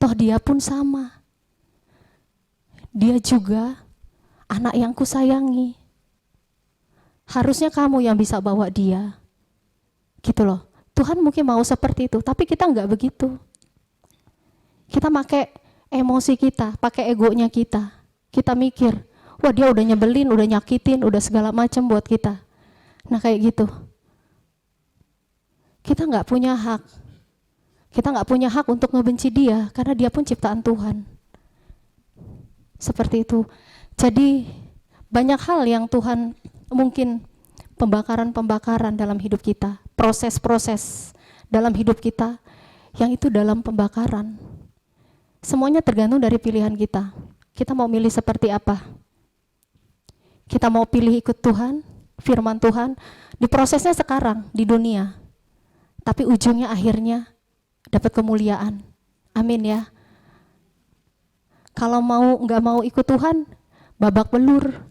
Toh dia pun sama. Dia juga anak yang kusayangi. Harusnya kamu yang bisa bawa dia. Gitu loh. Tuhan mungkin mau seperti itu, tapi kita enggak begitu. Kita pakai emosi kita, pakai egonya kita. Kita mikir, wah dia udah nyebelin, udah nyakitin, udah segala macam buat kita. Nah kayak gitu. Kita enggak punya hak. Kita enggak punya hak untuk ngebenci dia, karena dia pun ciptaan Tuhan. Seperti itu. Jadi banyak hal yang Tuhan mungkin pembakaran-pembakaran dalam hidup kita, proses-proses dalam hidup kita yang itu dalam pembakaran. Semuanya tergantung dari pilihan kita. Kita mau milih seperti apa? Kita mau pilih ikut Tuhan, firman Tuhan, diprosesnya sekarang di dunia. Tapi ujungnya akhirnya dapat kemuliaan. Amin ya. Kalau nggak mau ikut Tuhan, babak belur.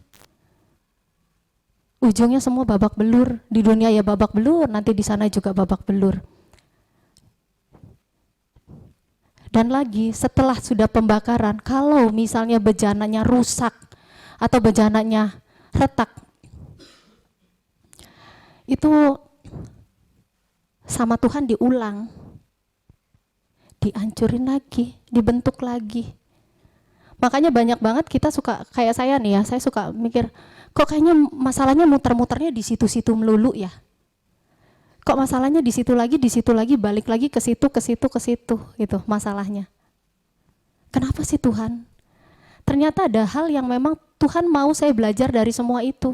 Ujungnya semua babak belur. Di dunia ya babak belur, nanti di sana juga babak belur. Dan lagi setelah sudah pembakaran, kalau misalnya bejananya rusak atau bejananya retak, itu sama Tuhan diulang, dihancurin lagi, dibentuk lagi. Makanya banyak banget kita suka, kayak saya nih ya, saya suka mikir, kok kayaknya masalahnya muter-muternya di situ-situ melulu ya. Kok masalahnya di situ lagi, balik lagi ke situ, gitu masalahnya. Kenapa sih Tuhan? Ternyata ada hal yang memang Tuhan mau saya belajar dari semua itu.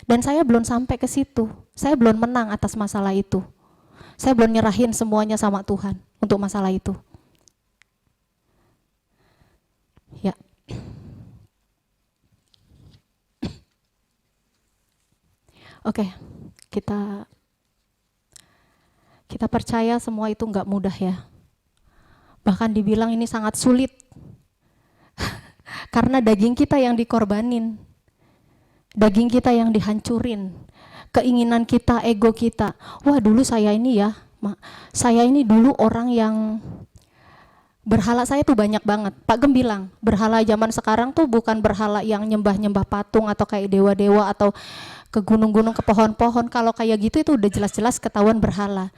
Dan saya belum sampai ke situ. Saya belum menang atas masalah itu. Saya belum nyerahin semuanya sama Tuhan untuk masalah itu. Ya. Oke, kita percaya semua itu nggak mudah ya. Bahkan dibilang ini sangat sulit. Karena daging kita yang dikorbanin. Daging kita yang dihancurin. Keinginan kita, ego kita. Wah dulu saya ini ya, saya ini dulu orang yang berhala saya tuh banyak banget. Pak Gem bilang, berhala zaman sekarang tuh bukan berhala yang nyembah-nyembah patung atau kayak dewa-dewa atau ke gunung-gunung, ke pohon-pohon. Kalau kayak gitu itu udah jelas-jelas ketahuan berhala.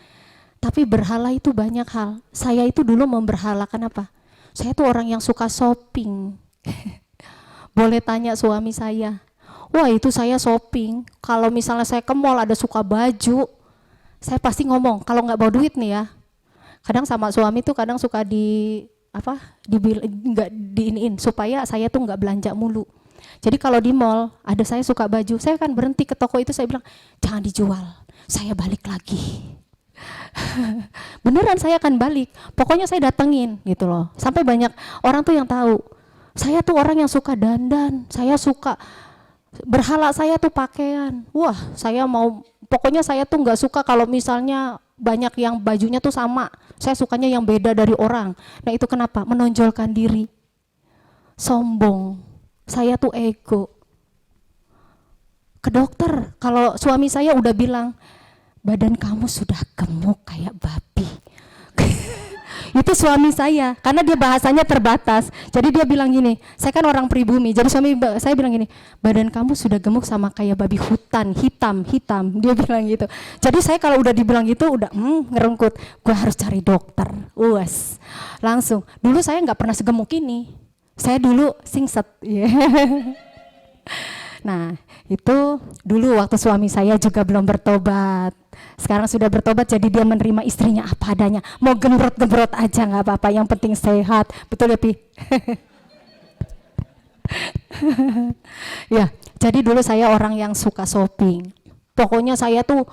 Tapi berhala itu banyak hal. Saya itu dulu memberhalakan apa? Saya tuh orang yang suka shopping. Boleh tanya suami saya. Wah itu saya shopping. Kalau misalnya saya ke mall ada suka baju, saya pasti ngomong, kalau nggak bawa duit nih ya. Kadang sama suami tuh kadang suka nggak diiniin supaya saya tuh nggak belanja mulu. Jadi kalau di mall ada saya suka baju, saya kan berhenti ke toko itu, saya bilang jangan dijual, saya balik lagi. Beneran saya akan balik, pokoknya saya datengin gitu loh. Sampai banyak orang tuh yang tahu, saya tuh orang yang suka dandan, saya suka berhala saya tuh pakaian. Wah pokoknya saya tuh nggak suka kalau misalnya banyak yang bajunya tuh sama. Saya sukanya yang beda dari orang. Nah itu kenapa? Menonjolkan diri. Sombong. Saya tuh ego. ke dokter. Kalau suami saya udah bilang, badan kamu sudah gemuk kayak babi. Itu suami saya, karena dia bahasanya terbatas. Jadi dia bilang gini, saya kan orang pribumi, jadi suami saya bilang gini, badan kamu sudah gemuk sama kayak babi hutan, hitam. Dia bilang gitu. Jadi saya kalau udah dibilang gitu, udah ngerengkut, gue harus cari dokter. Uas, langsung. Dulu saya nggak pernah segemuk ini. Saya dulu singset. Nah, itu dulu waktu suami saya juga belum bertobat. Sekarang sudah bertobat, jadi dia menerima istrinya apa adanya. Mau gembrot-gembrot aja nggak apa-apa, yang penting sehat. Betul ya, Pi? Ya, jadi dulu saya orang yang suka shopping. Pokoknya saya tuh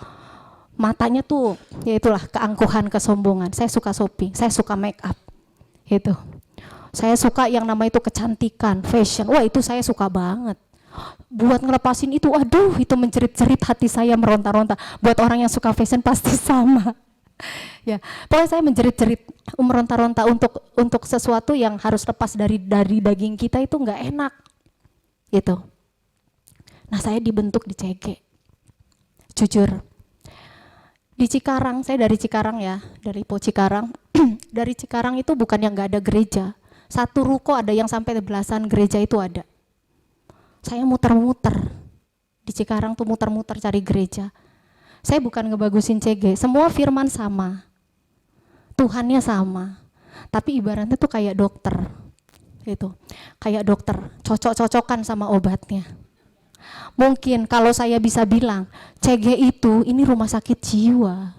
matanya tuh, ya itulah keangkuhan, kesombongan. Saya suka shopping, saya suka make up. Gitu. Saya suka yang nama itu kecantikan, fashion. Wah, itu saya suka banget. Buat ngelepasin itu, aduh, itu menjerit-jerit hati saya, meronta-ronta. Buat orang yang suka fashion pasti sama. Ya, pokoknya saya menjerit-jerit, meronta-ronta untuk sesuatu yang harus lepas dari daging kita, itu nggak enak. Gitu. Nah, saya dibentuk di CG. Jujur. Di Cikarang, saya dari Cikarang ya, dari Po Cikarang. Dari Cikarang itu bukan yang nggak ada gereja. Satu ruko ada yang sampai belasan gereja itu ada. Saya muter-muter di Cikarang tuh, muter-muter cari gereja. Saya bukan ngebagusin CG, semua firman sama, Tuhannya sama, tapi ibaratnya tuh kayak dokter, gitu, kayak dokter, cocok-cocokan sama obatnya. Mungkin kalau saya bisa bilang, CG itu ini rumah sakit jiwa.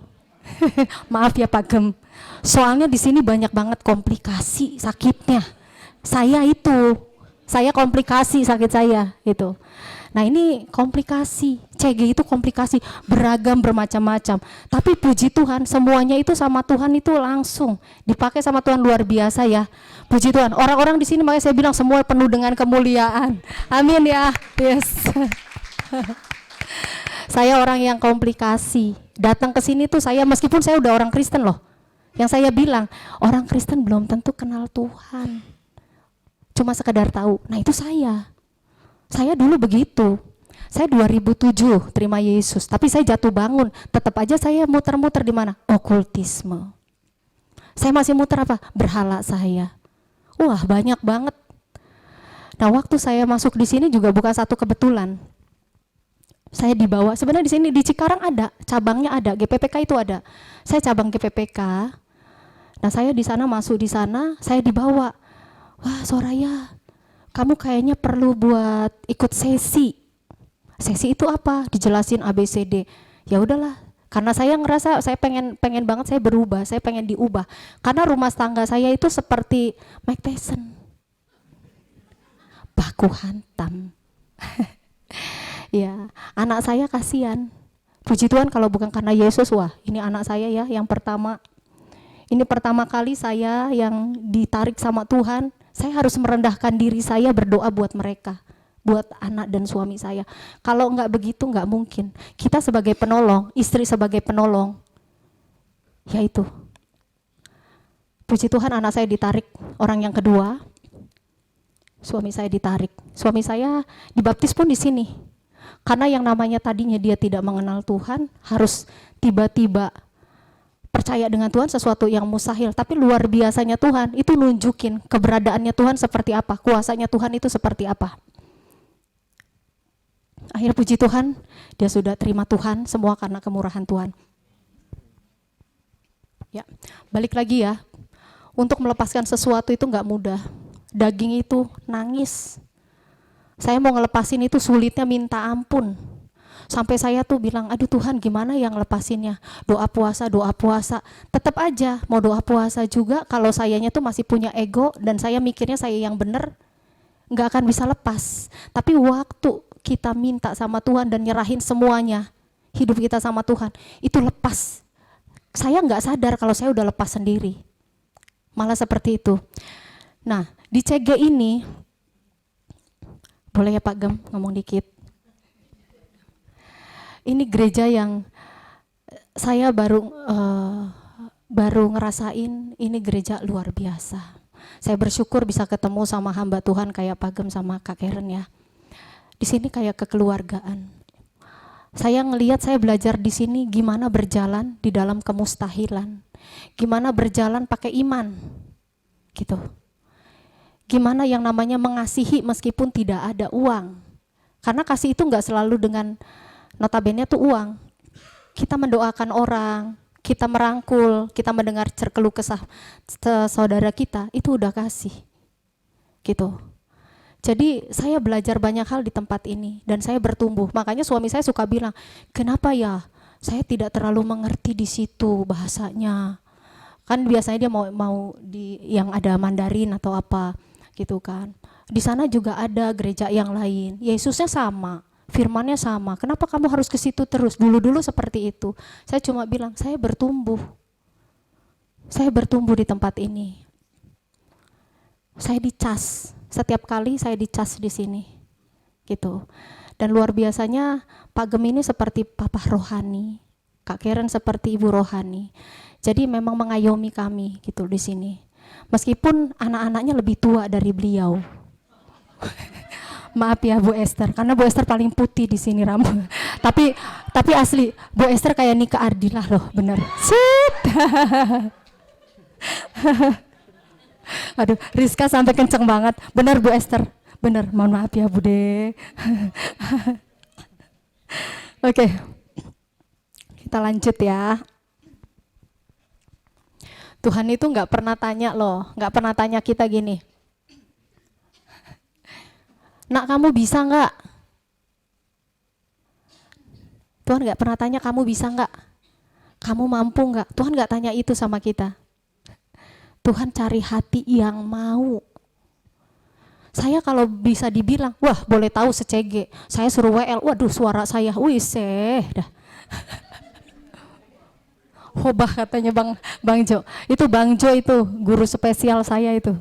Maaf ya Pak Gem, soalnya di sini banyak banget komplikasi sakitnya. Saya komplikasi sakit saya gitu. Nah, ini komplikasi, CG itu komplikasi, beragam, bermacam-macam. Tapi puji Tuhan, semuanya itu sama Tuhan itu langsung dipakai sama Tuhan, luar biasa ya. Puji Tuhan. Orang-orang di sini makanya saya bilang semua penuh dengan kemuliaan. Amin ya. Yes. Saya orang yang komplikasi. Datang ke sini tuh saya, meskipun saya udah orang Kristen loh. Yang saya bilang, orang Kristen belum tentu kenal Tuhan. Cuma sekedar tahu. Nah, itu saya dulu begitu. Saya 2007 terima Yesus, tapi saya jatuh bangun, tetap aja saya muter-muter di mana? Okultisme. Saya masih muter apa? Berhala saya. Wah, banyak banget. Nah, waktu saya masuk di sini juga bukan satu kebetulan. Saya dibawa, sebenarnya di sini di Cikarang ada, cabangnya ada, GPPK itu ada. Saya cabang GPPK. Nah, saya di sana masuk di sana, saya dibawa. Wah, Soraya, kamu kayaknya perlu buat ikut sesi. Sesi itu apa? Dijelasin ABCD. Ya udahlah, karena saya ngerasa saya pengen banget saya berubah, saya pengen diubah. Karena rumah tangga saya itu seperti Mike Tyson. Baku hantam. Ya, anak saya kasihan. Puji Tuhan kalau bukan karena Yesus, wah, ini anak saya ya yang pertama. Ini pertama kali saya yang ditarik sama Tuhan. Saya harus merendahkan diri saya, berdoa buat mereka, buat anak dan suami saya. Kalau enggak begitu enggak mungkin. Kita sebagai penolong, istri sebagai penolong, ya itu. Puji Tuhan anak saya ditarik, orang yang kedua, suami saya ditarik. Suami saya dibaptis pun di sini. Karena yang namanya tadinya dia tidak mengenal Tuhan, harus tiba-tiba percaya dengan Tuhan, sesuatu yang mustahil. Tapi luar biasanya Tuhan itu nunjukin keberadaannya Tuhan seperti apa, kuasanya Tuhan itu seperti apa. Akhirnya puji Tuhan, dia sudah terima Tuhan, semua karena kemurahan Tuhan. Ya, balik lagi ya, untuk melepaskan sesuatu itu nggak mudah. Daging itu nangis. Saya mau ngelepasin itu sulitnya minta ampun. Sampai saya tuh bilang, aduh Tuhan gimana yang lepasinnya, doa puasa. Tetap aja mau doa puasa juga, kalau sayanya tuh masih punya ego dan saya mikirnya saya yang benar, nggak akan bisa lepas. Tapi waktu kita minta sama Tuhan dan nyerahin semuanya, hidup kita sama Tuhan, itu lepas. Saya nggak sadar kalau saya udah lepas sendiri, malah seperti itu. Nah, di CG ini, boleh ya Pak Gem ngomong dikit? Ini gereja yang saya baru ngerasain, ini gereja luar biasa. Saya bersyukur bisa ketemu sama hamba Tuhan kayak Pak Gem sama Kak Karen ya. Di sini kayak kekeluargaan. Saya ngelihat, saya belajar di sini gimana berjalan di dalam kemustahilan. Gimana berjalan pakai iman. Gitu. Gimana yang namanya mengasihi meskipun tidak ada uang. Karena kasih itu enggak selalu dengan notabene itu uang. Kita mendoakan orang, kita merangkul, kita mendengar keluh kesah saudara kita, itu udah kasih. Gitu. Jadi saya belajar banyak hal di tempat ini dan saya bertumbuh. Makanya suami saya suka bilang, kenapa ya saya tidak terlalu mengerti di situ bahasanya. Kan biasanya dia mau di yang ada Mandarin atau apa gitu kan. Di sana juga ada gereja yang lain. Yesusnya sama, firmannya sama. Kenapa kamu harus ke situ terus? Dulu-dulu seperti itu. Saya cuma bilang, saya bertumbuh. Saya bertumbuh di tempat ini. Saya dicas. Setiap kali saya dicas di sini, gitu. Dan luar biasanya Pak Gem ini seperti papa rohani, Kak Karen seperti ibu rohani. Jadi memang mengayomi kami gitu di sini. Meskipun anak-anaknya lebih tua dari beliau. Maaf ya Bu Esther, karena Bu Esther paling putih di sini rambut. tapi asli Bu Esther kayak Nika Ardilah loh, bener. Sit. Aduh, Rizka sampai kenceng banget. Benar Bu Esther, benar. Mohon maaf ya Bude. Oke, kita lanjut ya. Tuhan itu nggak pernah tanya loh, nggak pernah tanya kita gini. Nak, kamu bisa nggak? Tuhan nggak pernah tanya kamu bisa nggak? Kamu mampu nggak? Tuhan nggak tanya itu sama kita. Tuhan cari hati yang mau. Saya kalau bisa dibilang, wah boleh tahu secege, saya suruh WL, waduh suara saya, dah. Hobah katanya Bang Jo. Itu Bang Jo itu, guru spesial saya itu.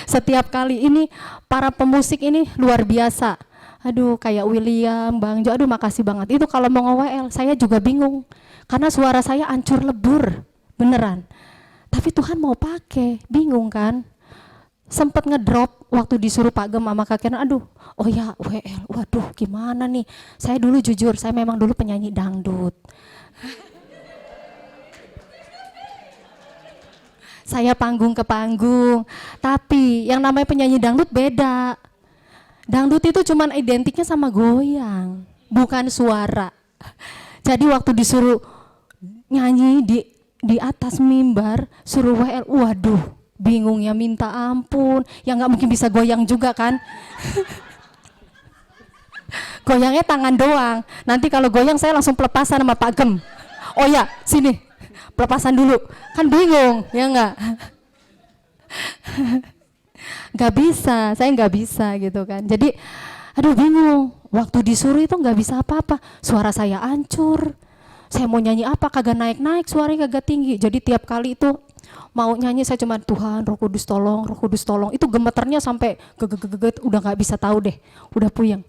Setiap kali ini, para pemusik ini luar biasa. Aduh kayak William, Bang Jo, aduh makasih banget. Itu kalau mau nge-WL, saya juga bingung. Karena suara saya hancur lebur, beneran. Tapi Tuhan mau pakai, bingung kan? Sempet ngedrop waktu disuruh Pak Gem sama Kak Karen, aduh, oh ya WL, waduh gimana nih? Saya dulu jujur, saya memang dulu penyanyi dangdut. Saya panggung ke panggung, tapi yang namanya penyanyi dangdut beda. Dangdut itu cuman identiknya sama goyang, bukan suara. Jadi waktu disuruh nyanyi di atas mimbar, suruh WL, waduh, bingungnya minta ampun, ya nggak mungkin bisa goyang juga kan. Goyangnya tangan doang, nanti kalau goyang saya langsung pelepasan sama Pak Gem. Oh ya, sini, pelepasan dulu, kan bingung, ya nggak? Nggak bisa, saya nggak bisa gitu kan. Jadi, aduh bingung, waktu disuruh itu nggak bisa apa-apa, suara saya hancur. Saya mau nyanyi apa, kagak naik-naik, suaranya kagak tinggi. Jadi tiap kali itu mau nyanyi saya cuma Tuhan, Roh Kudus tolong, Roh Kudus tolong. Itu gemeternya sampai geget, udah nggak bisa tahu deh, udah puyeng.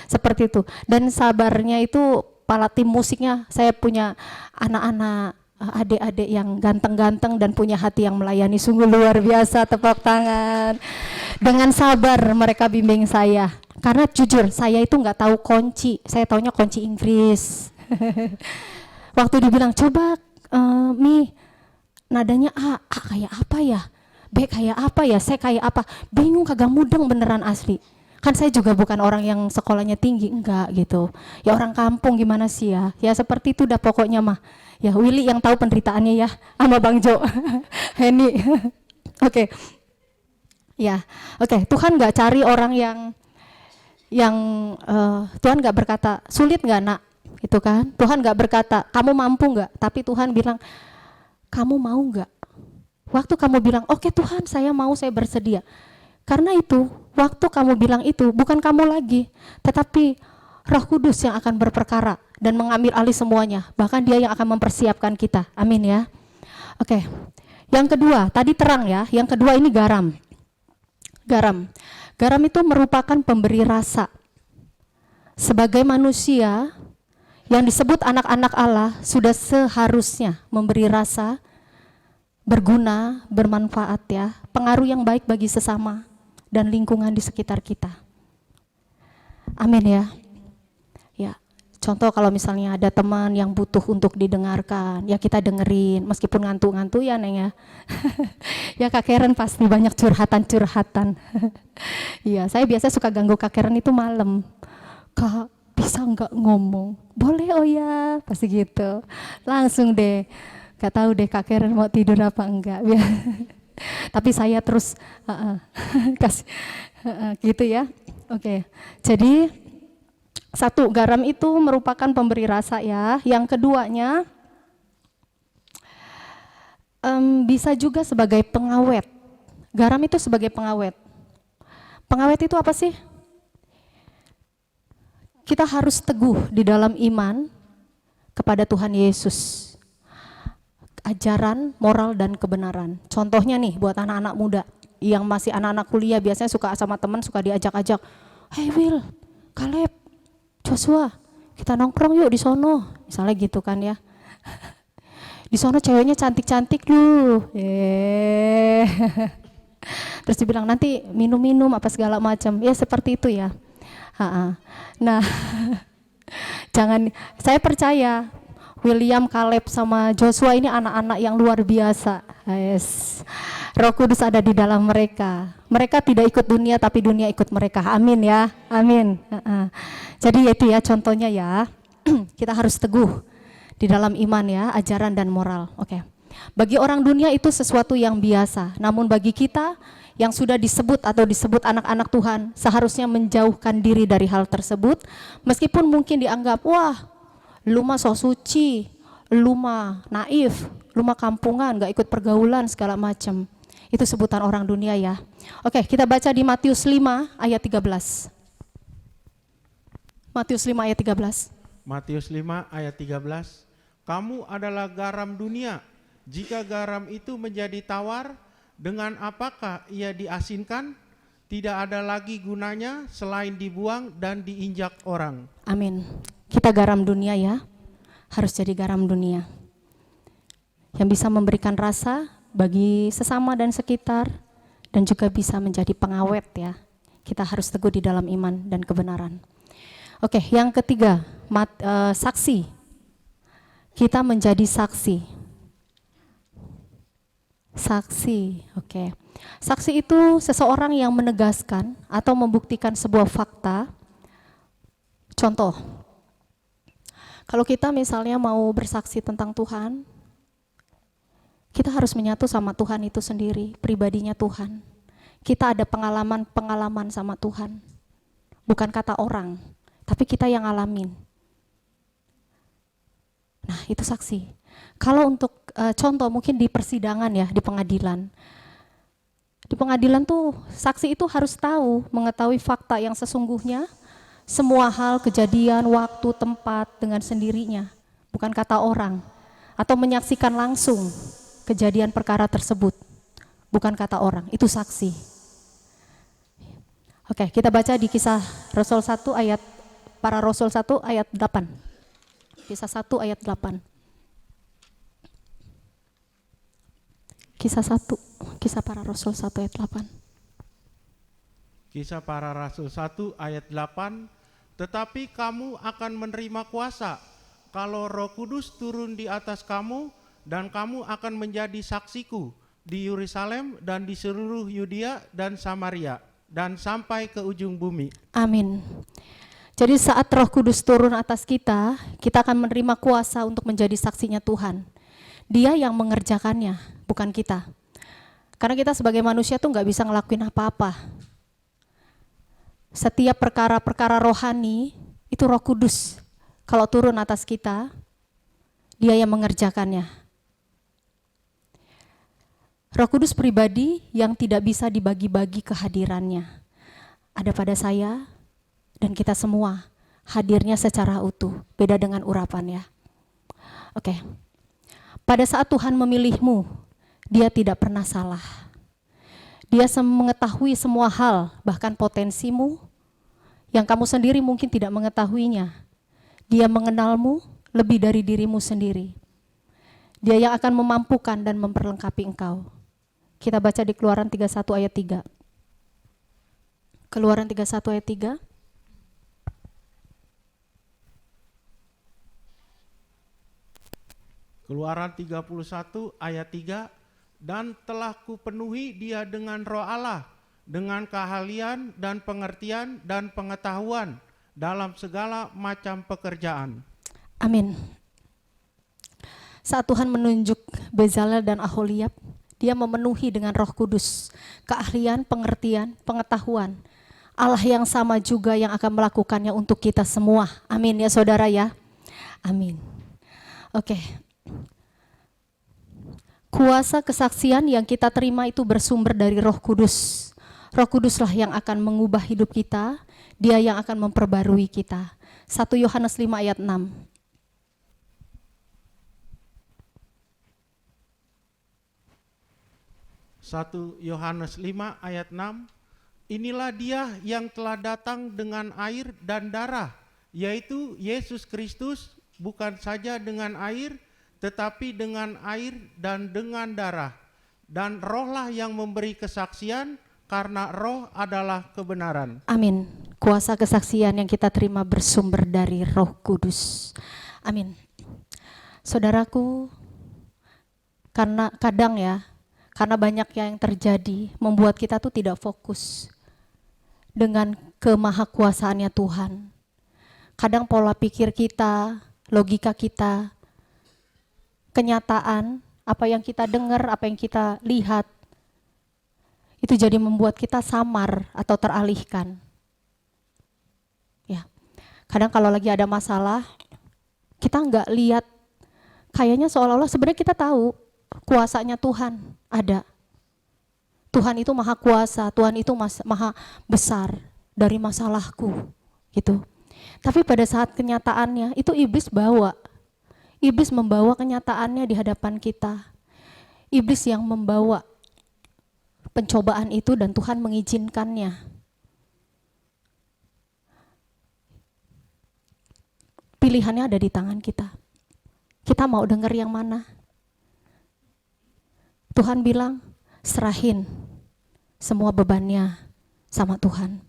Seperti itu. Dan sabarnya itu kepala tim musiknya, saya punya anak-anak adik-adik yang ganteng-ganteng dan punya hati yang melayani, sungguh luar biasa, tepuk tangan. Dengan sabar mereka bimbing saya. Karena jujur saya itu nggak tahu kunci, saya taunya kunci Inggris. Waktu dibilang coba Mi nadanya A kayak apa ya, B kayak apa ya, C kayak apa, bingung, kagak mudeng beneran asli. Kan saya juga bukan orang yang sekolahnya tinggi, enggak gitu. Ya orang kampung gimana sih ya, ya seperti itu dah pokoknya mah. Ya Willy yang tahu penderitaannya ya, sama Bang Jo, Henny. Oke. Ya, oke. Tuhan nggak cari orang yang Tuhan nggak berkata sulit nggak nak, itu kan. Tuhan nggak berkata kamu mampu nggak, tapi Tuhan bilang kamu mau nggak. Waktu kamu bilang oke Tuhan saya mau, saya bersedia. Karena itu waktu kamu bilang itu bukan kamu lagi, tetapi Roh Kudus yang akan berperkara dan mengambil alih semuanya. Bahkan Dia yang akan mempersiapkan kita. Amin ya. Oke. Yang kedua, tadi terang ya. Yang kedua ini garam. Garam itu merupakan pemberi rasa. Sebagai manusia yang disebut anak-anak Allah sudah seharusnya memberi rasa, berguna, bermanfaat ya, pengaruh yang baik bagi sesama dan lingkungan di sekitar kita. Amin ya. Contoh kalau misalnya ada teman yang butuh untuk didengarkan, ya kita dengerin meskipun ngantuk-ngantuk ya Neng ya. Ya Kak Karen pasti banyak curhatan-curhatan. Iya, saya biasa suka ganggu Kak Karen itu malam. Kak, bisa nggak ngomong? Boleh, oh ya, pasti gitu. Langsung deh, gak tahu deh Kak Karen mau tidur apa enggak. Tapi saya terus kasih gitu ya. Oke, jadi satu, garam itu merupakan pemberi rasa ya. Yang keduanya bisa juga sebagai pengawet. Garam itu sebagai pengawet. Pengawet itu apa sih? Kita harus teguh di dalam iman kepada Tuhan Yesus. Ajaran, moral, dan kebenaran. Contohnya nih buat anak-anak muda yang masih anak-anak kuliah, biasanya suka sama teman, suka diajak-ajak, "Hey Will, Caleb, Joshua, kita nongkrong yuk di sono." Misalnya gitu kan ya. Di sono ceweknya cantik-cantik tuh. Terus dibilang nanti minum-minum apa segala macam. Ya seperti itu ya. Nah, jangan, saya percaya William, Caleb sama Joshua ini anak-anak yang luar biasa. Yes. Roh Kudus ada di dalam mereka. Mereka tidak ikut dunia tapi dunia ikut mereka. Amin ya. Amin. Jadi itu ya contohnya ya. Kita harus teguh di dalam iman ya, ajaran dan moral. Oke. Bagi orang dunia itu sesuatu yang biasa. Namun bagi kita yang sudah disebut atau disebut anak-anak Tuhan, seharusnya menjauhkan diri dari hal tersebut. Meskipun mungkin dianggap, wah, lu mah sok suci, lu mah naif, lu mah kampungan, gak ikut pergaulan segala macam. Itu sebutan orang dunia ya. Oke, kita baca di Matius 5 ayat 13. Matius 5 ayat 13. Matius 5 ayat 13. Kamu adalah garam dunia. Jika garam itu menjadi tawar, dengan apakah ia diasinkan? Tidak ada lagi gunanya selain dibuang dan diinjak orang. Amin. Kita garam dunia ya, harus jadi garam dunia yang bisa memberikan rasa bagi sesama dan sekitar, dan juga bisa menjadi pengawet ya. Kita harus teguh di dalam iman dan kebenaran. Oke, yang ketiga, saksi. Kita menjadi saksi. Saksi, oke. Saksi itu seseorang yang menegaskan atau membuktikan sebuah fakta. Contoh, kalau kita misalnya mau bersaksi tentang Tuhan, kita harus menyatu sama Tuhan itu sendiri, pribadinya Tuhan. Kita ada pengalaman sama Tuhan. Bukan kata orang, tapi kita yang ngalamin. Nah, itu saksi. Kalau untuk contoh mungkin di persidangan ya, di pengadilan. Di pengadilan tuh saksi itu harus tahu, mengetahui fakta yang sesungguhnya, semua hal, kejadian, waktu, tempat dengan sendirinya, bukan kata orang. Atau menyaksikan langsung kejadian perkara tersebut, bukan kata orang, itu saksi. Oke, kita baca di Kisah Rasul 1 ayat, para Rasul 1 ayat 8. Kisah 1 ayat 8. Kisah 1, Kisah para Rasul 1 ayat 8. Kisah para Rasul 1 ayat 8. Tetapi kamu akan menerima kuasa kalau Roh Kudus turun di atas kamu, dan kamu akan menjadi saksiku di Yerusalem dan di seluruh Yudea dan Samaria dan sampai ke ujung bumi. Amin. Jadi saat Roh Kudus turun atas kita, kita akan menerima kuasa untuk menjadi saksinya Tuhan. Dia yang mengerjakannya, bukan kita. Karena kita sebagai manusia tuh nggak bisa ngelakuin apa-apa. Setiap perkara-perkara rohani itu Roh Kudus. Kalau turun atas kita, Dia yang mengerjakannya. Roh Kudus pribadi yang tidak bisa dibagi-bagi kehadirannya. Ada pada saya dan kita semua, hadirnya secara utuh, beda dengan urapan ya. Oke. Pada saat Tuhan memilihmu, Dia tidak pernah salah. Dia mengetahui semua hal, bahkan potensimu yang kamu sendiri mungkin tidak mengetahuinya. Dia mengenalmu lebih dari dirimu sendiri. Dia yang akan memampukan dan memperlengkapi engkau. Kita baca di Keluaran 31 ayat 3. Keluaran 31 ayat 3. Keluaran 31 ayat 3, dan telah kupenuhi dia dengan roh Allah, dengan keahlian dan pengertian dan pengetahuan dalam segala macam pekerjaan. Amin. Saat Tuhan menunjuk Bezalel dan Aholiab, dia memenuhi dengan Roh Kudus, keahlian, pengertian, pengetahuan. Allah yang sama juga yang akan melakukannya untuk kita semua. Amin ya saudara ya. Amin. Oke. Kuasa kesaksian yang kita terima itu bersumber dari Roh Kudus. Roh Kuduslah yang akan mengubah hidup kita, Dia yang akan memperbarui kita. 1 Yohanes 5 ayat 6. Satu Yohanes 5 ayat 6, inilah dia yang telah datang dengan air dan darah, yaitu Yesus Kristus, bukan saja dengan air, tetapi dengan air dan dengan darah. Dan rohlah yang memberi kesaksian, karena roh adalah kebenaran. Amin. Kuasa kesaksian yang kita terima bersumber dari Roh Kudus. Amin. Saudaraku, karena kadang ya, karena banyak yang terjadi membuat kita tuh tidak fokus dengan kemahakuasaannya Tuhan. Kadang pola pikir kita, logika kita, kenyataan, apa yang kita dengar, apa yang kita lihat, itu jadi membuat kita samar atau teralihkan. Ya, kadang kalau lagi ada masalah, kita nggak lihat, kayaknya seolah-olah sebenarnya kita tahu kuasanya Tuhan ada. Tuhan itu maha kuasa, Tuhan itu maha besar dari masalahku, gitu. Tapi pada saat kenyataannya, itu iblis bawa. Iblis membawa kenyataannya di hadapan kita. Iblis yang membawa pencobaan itu dan Tuhan mengizinkannya. Pilihannya ada di tangan kita. Kita mau dengar yang mana? Tuhan bilang, serahin semua bebannya sama Tuhan.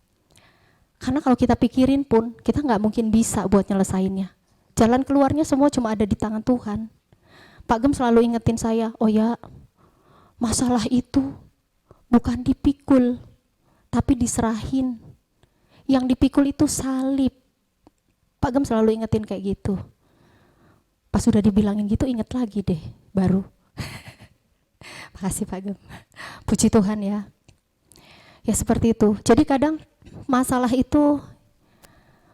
Karena kalau kita pikirin pun, kita nggak mungkin bisa buat nyelesainnya. Jalan keluarnya semua cuma ada di tangan Tuhan. Pak Gem selalu ingetin saya, oh ya, masalah itu bukan dipikul, tapi diserahin. Yang dipikul itu salib. Pak Gem selalu ingetin kayak gitu. Pas sudah dibilangin gitu, inget lagi deh, baru. Makasih Pak Gem. Puji Tuhan ya. Ya seperti itu. Jadi kadang masalah itu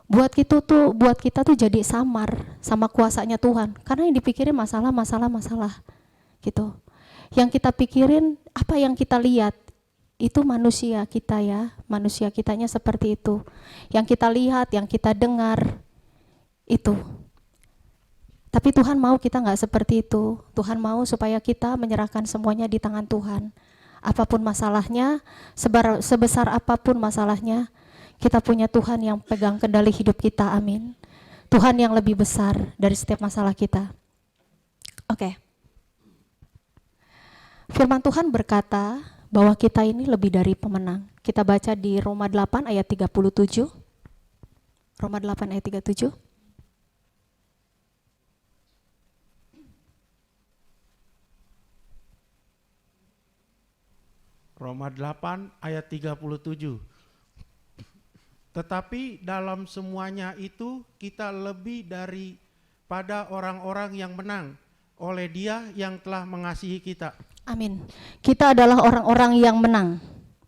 buat kita tuh jadi samar sama kuasanya Tuhan. Karena yang dipikirin masalah gitu. Yang kita pikirin, apa yang kita lihat, itu manusia kita ya. Manusia kitanya seperti itu. Yang kita lihat, yang kita dengar, itu. Tapi Tuhan mau kita nggak seperti itu. Tuhan mau supaya kita menyerahkan semuanya di tangan Tuhan. Apapun masalahnya, sebesar apapun masalahnya, kita punya Tuhan yang pegang kendali hidup kita, amin. Tuhan yang lebih besar dari setiap masalah kita. Oke. Firman Tuhan berkata bahwa kita ini lebih dari pemenang. Kita baca di Roma 8 ayat 37. Roma 8 ayat 37. Roma 8 ayat 37. Tetapi dalam semuanya itu kita lebih daripada orang-orang yang menang oleh Dia yang telah mengasihi kita. Amin. Kita adalah orang-orang yang menang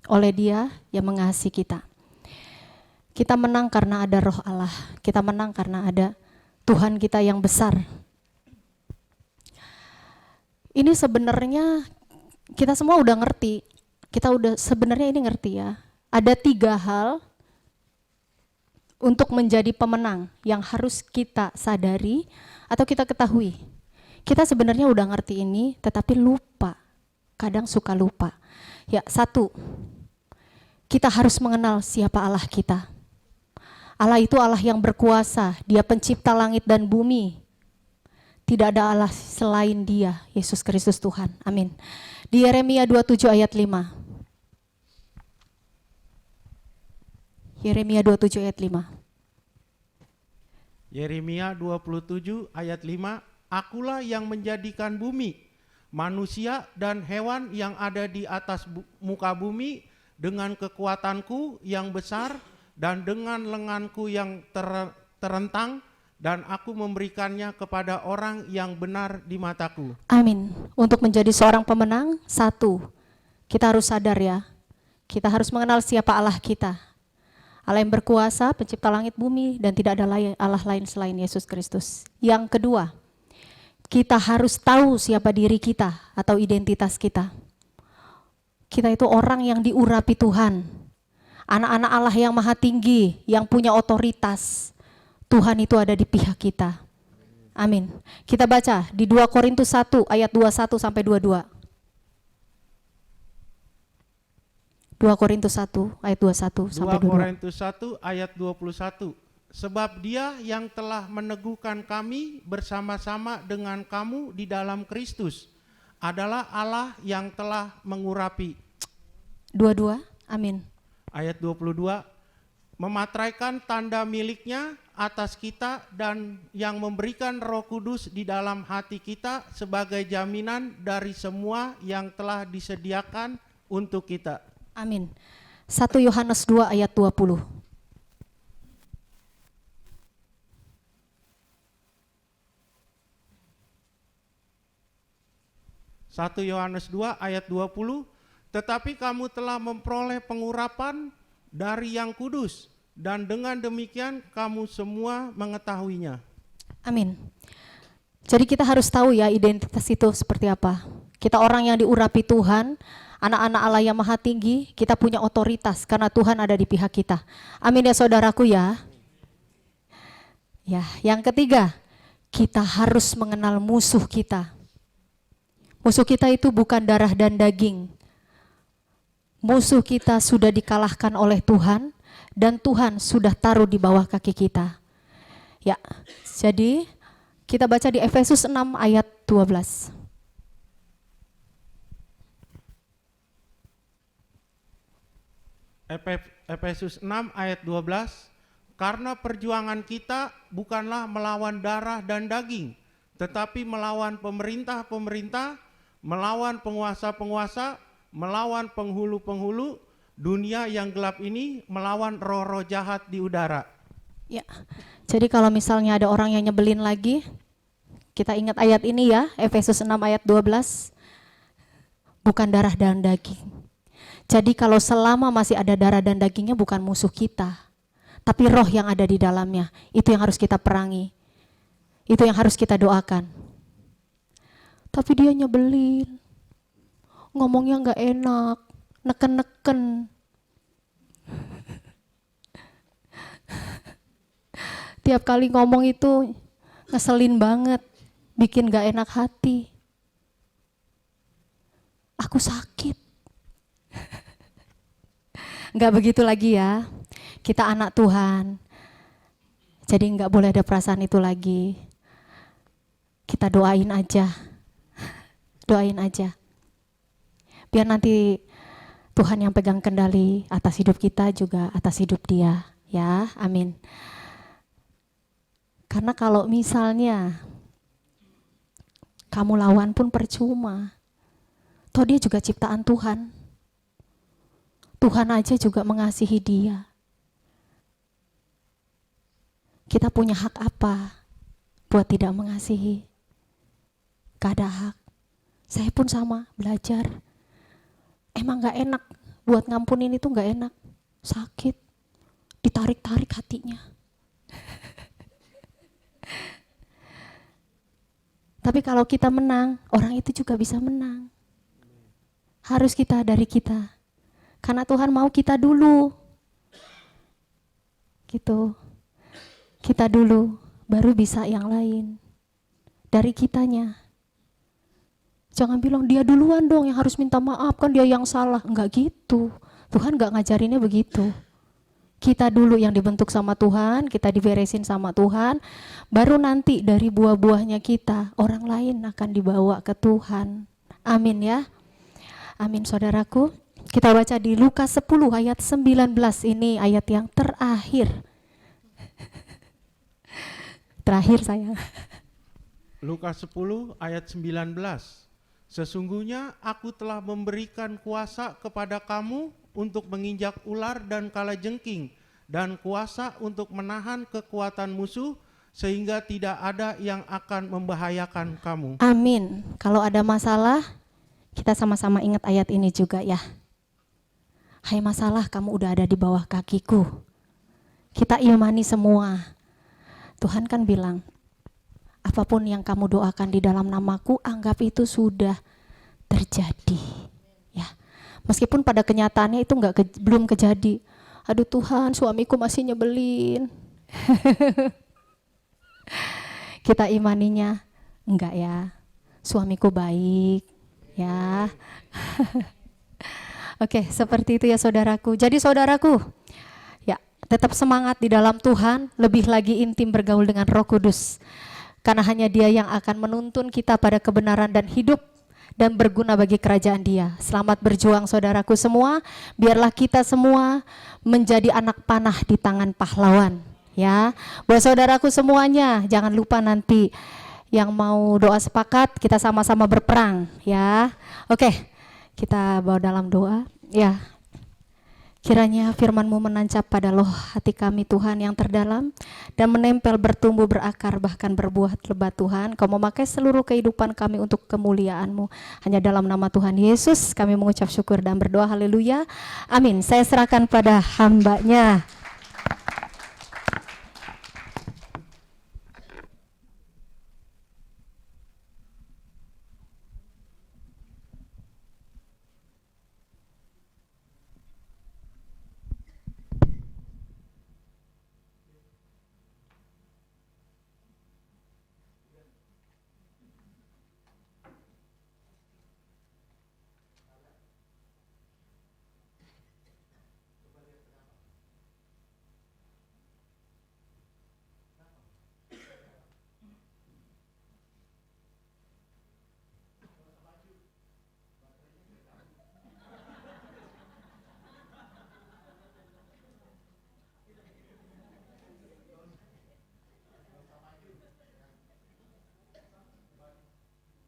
oleh Dia yang mengasihi kita. Kita menang karena ada Roh Allah. Kita menang karena ada Tuhan kita yang besar. Ini sebenarnya kita semua udah ngerti. Kita udah sebenarnya ini ngerti ya. Ada 3 hal untuk menjadi pemenang yang harus kita sadari atau kita ketahui. Kita sebenarnya udah ngerti ini, tetapi lupa. Kadang suka lupa. Ya, 1. Kita harus mengenal siapa Allah kita. Allah itu Allah yang berkuasa. Dia pencipta langit dan bumi. Tidak ada Allah selain Dia, Yesus Kristus Tuhan. Amin. Di Yeremia 27 ayat 5. Yeremia 27 ayat 5. Yeremia 27 ayat 5. Akulah yang menjadikan bumi, manusia dan hewan yang ada di atas muka bumi dengan kekuatanku yang besar dan dengan lenganku yang terentang, dan aku memberikannya kepada orang yang benar di mataku. Amin. Untuk menjadi seorang pemenang, satu, kita harus sadar ya, kita harus mengenal siapa Allah kita. Allah yang berkuasa, pencipta langit bumi, dan tidak ada Allah lain selain Yesus Kristus. Yang kedua, kita harus tahu siapa diri kita atau identitas kita. Kita itu orang yang diurapi Tuhan. Anak-anak Allah yang maha tinggi, yang punya otoritas. Tuhan itu ada di pihak kita. Amin. Kita baca di 2 Korintus 1 ayat 21 sampai 22. 2 Korintus 1 ayat 21 sampai 2 22. Korintus 1 ayat 21. Sebab Dia yang telah meneguhkan kami bersama-sama dengan kamu di dalam Kristus adalah Allah yang telah mengurapi. 22. Amin. Ayat 22. Mematraikan tanda miliknya atas kita dan yang memberikan Roh Kudus di dalam hati kita sebagai jaminan dari semua yang telah disediakan untuk kita. Amin. 1 Yohanes 2 ayat 20. 1 Yohanes 2 ayat 20, tetapi kamu telah memperoleh pengurapan dari yang kudus, dan dengan demikian kamu semua mengetahuinya. Amin. Jadi kita harus tahu ya identitas itu seperti apa. Kita orang yang diurapi Tuhan, anak-anak Allah yang maha tinggi, kita punya otoritas karena Tuhan ada di pihak kita. Amin ya saudaraku ya. Ya, yang ketiga, kita harus mengenal musuh kita. Musuh kita itu bukan darah dan daging. Musuh kita sudah dikalahkan oleh Tuhan dan Tuhan sudah taruh di bawah kaki kita. Ya, jadi kita baca di Efesus 6 ayat 12. Efesus 6 ayat 12, karena perjuangan kita bukanlah melawan darah dan daging, tetapi melawan pemerintah-pemerintah, melawan penguasa-penguasa, melawan penghulu-penghulu dunia yang gelap ini, melawan roh-roh jahat di udara. Ya, jadi kalau misalnya ada orang yang nyebelin lagi, kita ingat ayat ini ya, Efesus 6 ayat 12, bukan darah dan daging. Jadi kalau selama masih ada darah dan dagingnya bukan musuh kita, tapi roh yang ada di dalamnya, itu yang harus kita perangi, itu yang harus kita doakan. Tapi dia nyebelin, ngomongnya nggak enak, neken-neken. Tiap kali ngomong itu ngeselin banget, bikin nggak enak hati. Aku sakit. Nggak begitu lagi ya, kita anak Tuhan, jadi nggak boleh ada perasaan itu lagi. Kita doain aja, biar nanti Tuhan yang pegang kendali atas hidup kita juga atas hidup dia, ya, amin. Karena kalau misalnya kamu lawan pun percuma, toh dia juga ciptaan Tuhan. Tuhan aja juga mengasihi dia. Kita punya hak apa buat tidak mengasihi? Gak ada hak. Saya pun sama, belajar. Emang gak enak, buat ngampunin itu gak enak. Sakit, ditarik-tarik hatinya. Tapi kalau kita menang, orang itu juga bisa menang. Harus kita dari kita. Karena Tuhan mau kita dulu. Gitu. Kita dulu, baru bisa yang lain. Dari kitanya. Jangan bilang dia duluan dong yang harus minta maaf, kan dia yang salah. Enggak gitu. Tuhan enggak ngajarinnya begitu. Kita dulu yang dibentuk sama Tuhan, kita diberesin sama Tuhan, baru nanti dari buah-buahnya kita, orang lain akan dibawa ke Tuhan. Amin ya. Amin saudaraku. Kita baca di Lukas 10 ayat 19, ini ayat yang terakhir. Terakhir sayang. Lukas 10 ayat 19. Sesungguhnya aku telah memberikan kuasa kepada kamu untuk menginjak ular dan kalajengking, dan kuasa untuk menahan kekuatan musuh, sehingga tidak ada yang akan membahayakan kamu. Amin. Kalau ada masalah, kita sama-sama ingat ayat ini juga ya. Hai masalah, kamu udah ada di bawah kakiku. Kita imani semua. Tuhan kan bilang, apapun yang kamu doakan di dalam namaku, anggap itu sudah terjadi. Ya, meskipun pada kenyataannya itu belum kejadi. Aduh Tuhan, suamiku masih nyebelin. Kita imaninya, enggak ya, suamiku baik. Ya, oke, seperti itu ya saudaraku. Jadi saudaraku, ya tetap semangat di dalam Tuhan, lebih lagi intim bergaul dengan Roh Kudus. Karena hanya Dia yang akan menuntun kita pada kebenaran dan hidup dan berguna bagi kerajaan Dia. Selamat berjuang saudaraku semua, biarlah kita semua menjadi anak panah di tangan pahlawan. Ya, buat saudaraku semuanya, jangan lupa nanti yang mau doa sepakat, kita sama-sama berperang ya. Oke, kita bawa dalam doa ya. Kiranya firman-Mu menancap pada loh hati kami Tuhan yang terdalam, dan menempel, bertumbuh, berakar, bahkan berbuah lebat Tuhan. Kau memakai seluruh kehidupan kami untuk kemuliaan-Mu. Hanya dalam nama Tuhan Yesus kami mengucap syukur dan berdoa, haleluya, amin. Saya serahkan pada hambanya.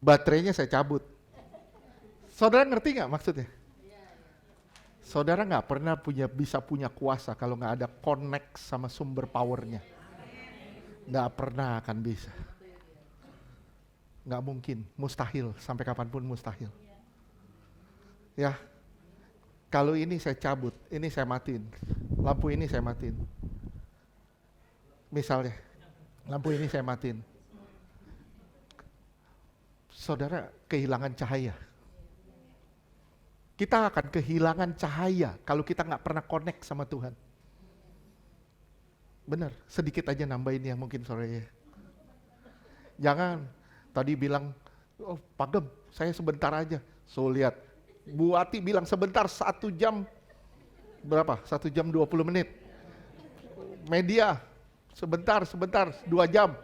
Baterainya saya cabut. Saudara ngerti nggak maksudnya? Saudara nggak pernah bisa punya kuasa kalau nggak ada connect sama sumber powernya. Nggak pernah akan bisa. Nggak mungkin, mustahil, sampai kapanpun mustahil. Ya, kalau ini saya cabut, ini saya matiin, lampu ini saya matiin. Misalnya, lampu ini saya matiin. Saudara kehilangan cahaya. Kita akan kehilangan cahaya kalau kita nggak pernah connect sama Tuhan. Benar, sedikit aja nambahin ya mungkin sore ya. Jangan, tadi bilang, oh Pak Gem, saya sebentar aja. So lihat, Bu Ati bilang sebentar, 1 jam, berapa? 1 jam 20 menit. Media, sebentar, 2 jam.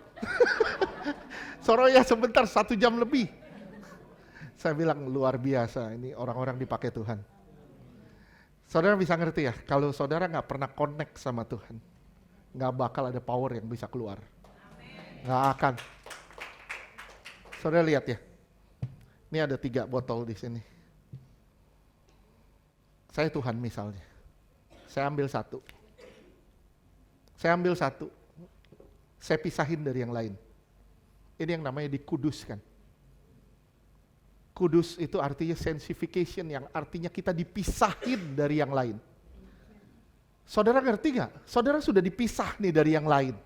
Soroya sebentar, 1 jam lebih. Saya bilang luar biasa, ini orang-orang dipakai Tuhan. Saudara bisa ngerti ya, kalau saudara nggak pernah connect sama Tuhan, nggak bakal ada power yang bisa keluar. Nggak akan. Saudara lihat ya, ini ada 3 botol di sini. Saya Tuhan misalnya, saya ambil 1. Saya pisahin dari yang lain. Ini yang namanya dikuduskan. Kudus itu artinya sanctification, yang artinya kita dipisahin dari yang lain. Saudara ngerti gak? Saudara sudah dipisah nih dari yang lain.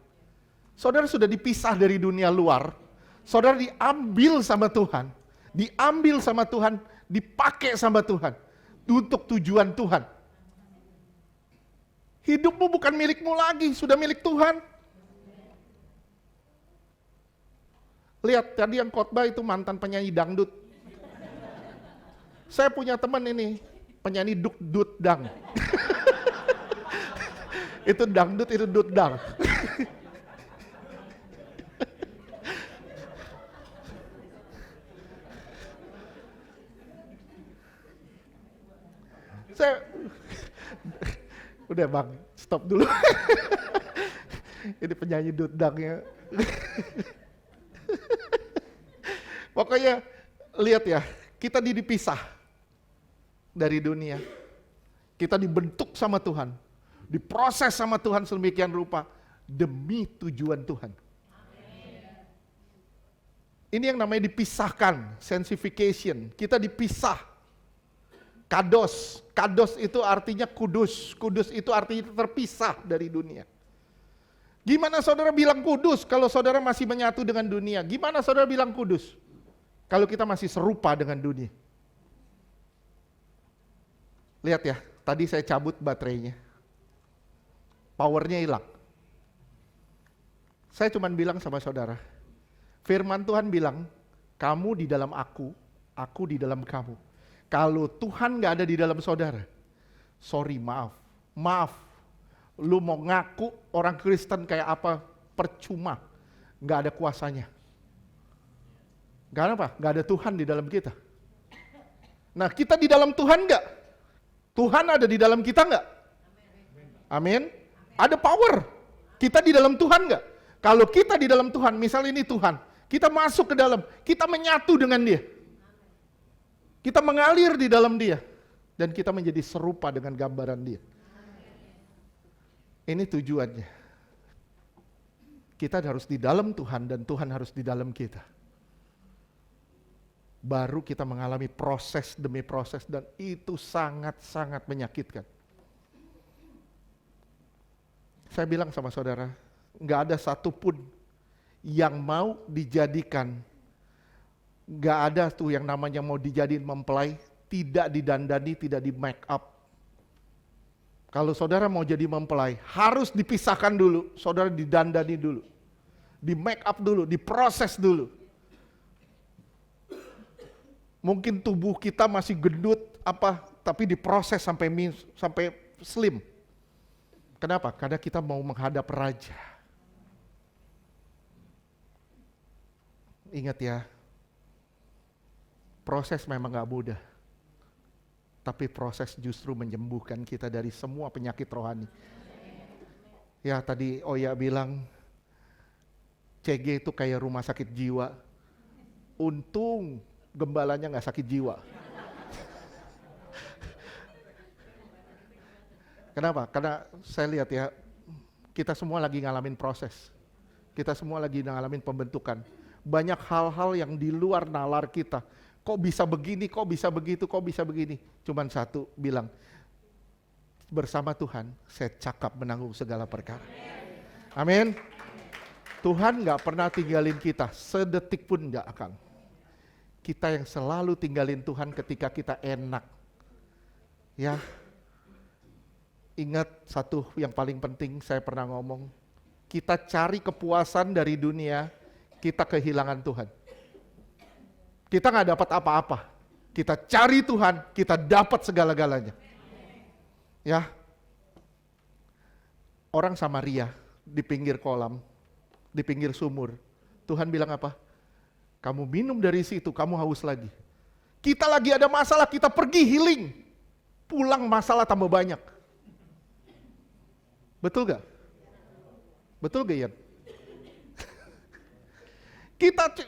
Saudara sudah dipisah dari dunia luar. Saudara diambil sama Tuhan. Dipakai sama Tuhan. Untuk tujuan Tuhan. Hidupmu bukan milikmu lagi, sudah milik Tuhan. Lihat, tadi yang khotbah itu mantan penyanyi dangdut. Saya punya teman ini, penyanyi dangdut. Itu dangdut, itu dang. Saya, udah Bang, stop dulu. Ini penyanyi dangnya. Pokoknya lihat ya, kita dipisah dari dunia. Kita dibentuk sama Tuhan, diproses sama Tuhan sedemikian rupa demi tujuan Tuhan. Ini yang namanya dipisahkan, sanctification. Kita dipisah. Kados, kados itu artinya kudus. Kudus itu artinya terpisah dari dunia. Gimana saudara bilang kudus kalau saudara masih menyatu dengan dunia? Gimana saudara bilang kudus kalau kita masih serupa dengan dunia? Lihat ya, tadi saya cabut baterainya. Powernya hilang. Saya cuma bilang sama saudara, firman Tuhan bilang, kamu di dalam aku di dalam kamu. Kalau Tuhan gak ada di dalam saudara, sorry, maaf. Lu mau ngaku orang Kristen kayak apa, percuma. Gak ada kuasanya. Gak ada Tuhan di dalam kita. Nah, kita di dalam Tuhan gak? Tuhan ada di dalam kita nggak? Amin. Ada power. Kita di dalam Tuhan nggak? Kalau kita di dalam Tuhan, misal ini Tuhan, kita masuk ke dalam, kita menyatu dengan Dia. Kita mengalir di dalam Dia. Dan kita menjadi serupa dengan gambaran Dia. Ini tujuannya. Kita harus di dalam Tuhan dan Tuhan harus di dalam kita. Baru kita mengalami proses demi proses dan itu sangat-sangat menyakitkan. Saya bilang sama saudara, nggak ada satupun yang mau dijadikan, nggak ada tuh yang namanya mau dijadiin mempelai, tidak didandani, tidak di make up. Kalau saudara mau jadi mempelai, harus dipisahkan dulu, saudara didandani dulu, di make up dulu, diproses dulu. Mungkin tubuh kita masih gendut tapi diproses sampai slim. Kenapa? Karena kita mau menghadap raja. Ingat ya, proses memang gak mudah. Tapi proses justru menyembuhkan kita dari semua penyakit rohani. Ya tadi Oya bilang, CG itu kayak rumah sakit jiwa. Untung gembalanya nggak sakit jiwa. Kenapa? Karena saya lihat ya, kita semua lagi ngalamin proses. Kita semua lagi ngalamin pembentukan. Banyak hal-hal yang di luar nalar kita. Kok bisa begini, kok bisa begitu, kok bisa begini. Cuman satu bilang, bersama Tuhan saya cakap menanggung segala perkara. Amin. Tuhan nggak pernah tinggalin kita, sedetik pun nggak akan. Kita yang selalu tinggalin Tuhan ketika kita enak. Ya, ingat satu yang paling penting saya pernah ngomong. Kita cari kepuasan dari dunia, kita kehilangan Tuhan. Kita gak dapat apa-apa. Kita cari Tuhan, kita dapat segala-galanya. Ya, orang Samaria di pinggir kolam, di pinggir sumur. Tuhan bilang apa? Kamu minum dari situ, kamu haus lagi. Kita lagi ada masalah, kita pergi healing. Pulang masalah tambah banyak. Betul gak? Betul gak, Ian?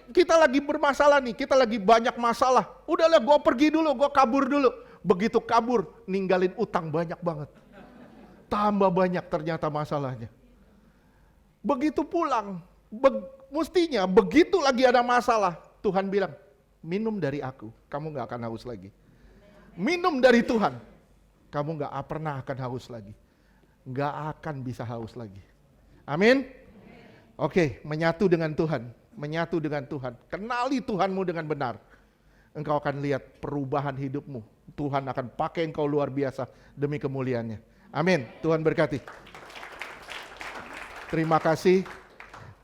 Kita lagi bermasalah nih, kita lagi banyak masalah. Udahlah gue pergi dulu, gue kabur dulu. Begitu kabur, ninggalin utang banyak banget. Tambah banyak ternyata masalahnya. Begitu pulang, mestinya begitu lagi ada masalah, Tuhan bilang, minum dari aku, kamu gak akan haus lagi. Minum dari Tuhan, kamu gak pernah akan haus lagi. Gak akan bisa haus lagi. Amin? Oke, menyatu dengan Tuhan. Menyatu dengan Tuhan. Kenali Tuhanmu dengan benar. Engkau akan lihat perubahan hidupmu. Tuhan akan pakai engkau luar biasa demi kemuliaannya. Amin. Tuhan berkati. Terima kasih.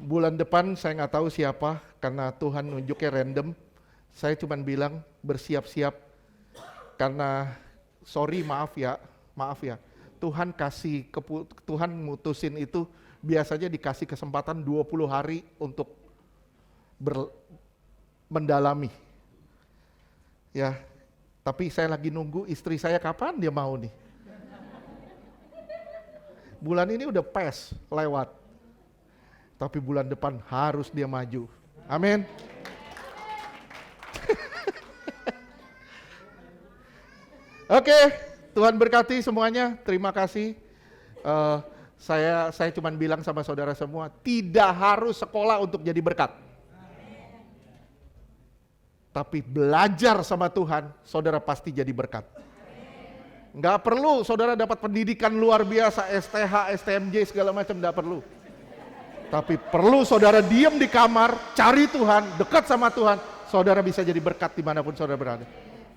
Bulan depan saya nggak tahu siapa karena Tuhan nunjuknya random. Saya cuma bilang bersiap-siap karena maaf ya. Tuhan mutusin itu biasanya dikasih kesempatan 20 hari untuk mendalami. Ya, tapi saya lagi nunggu istri saya kapan dia mau nih. Bulan ini udah lewat. Tapi bulan depan harus dia maju. Amin. Oke, Tuhan berkati semuanya. Terima kasih. Saya cuman bilang sama saudara semua, tidak harus sekolah untuk jadi berkat. Tapi belajar sama Tuhan, saudara pasti jadi berkat. Nggak perlu saudara dapat pendidikan luar biasa, STH, STMJ segala macam, nggak perlu. Tapi perlu saudara diam di kamar, cari Tuhan, dekat sama Tuhan, saudara bisa jadi berkat dimanapun saudara berada.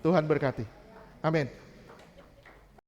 Tuhan berkati. Amin.